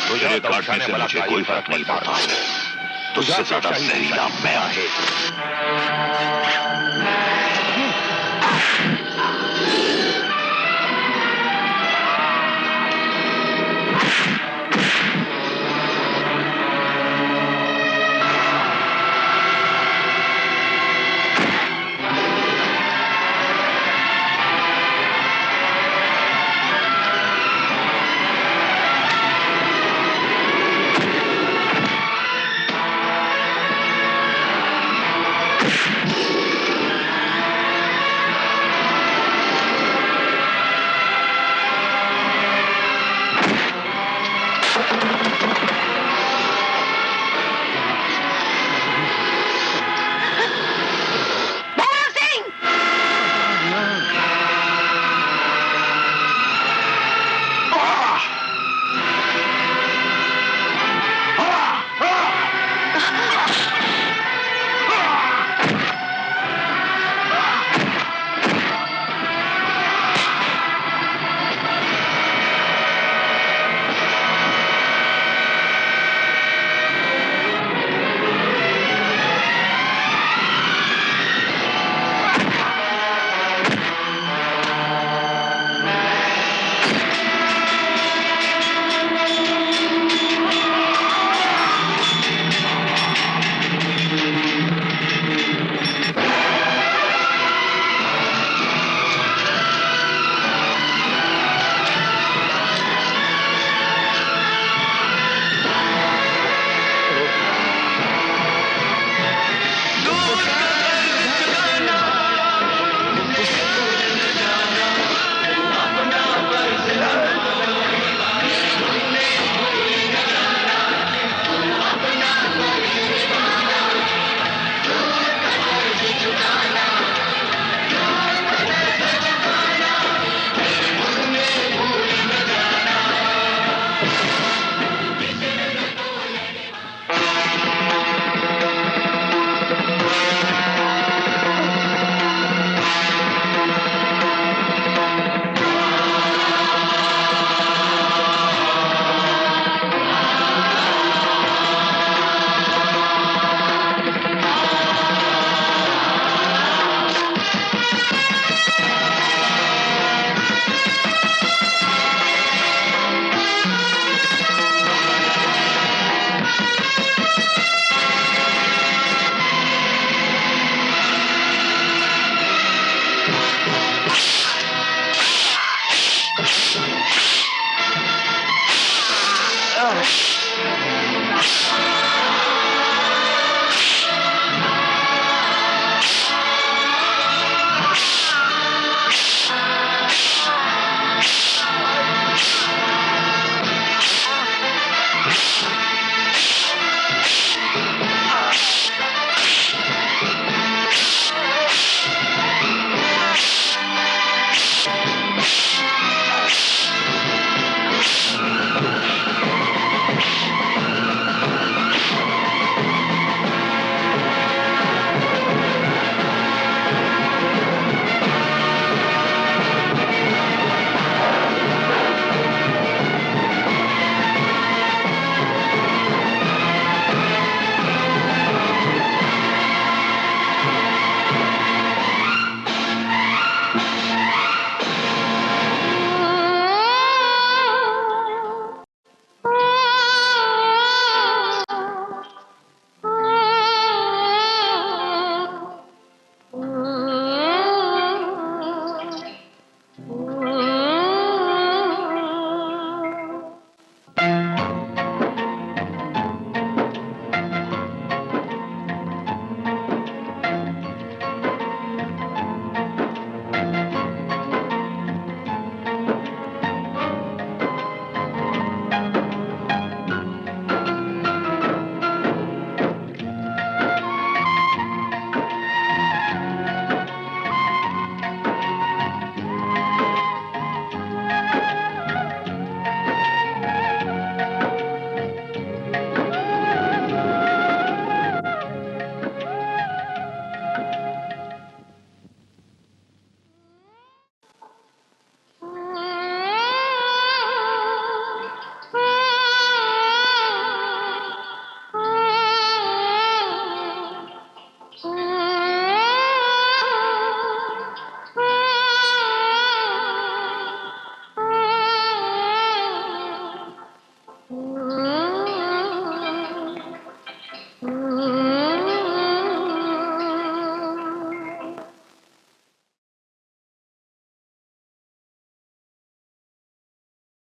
तुझे काटने से मुझे कोई फर्क नहीं पड़ता. तुझसे ज्यादा जहरीला मैं आहे.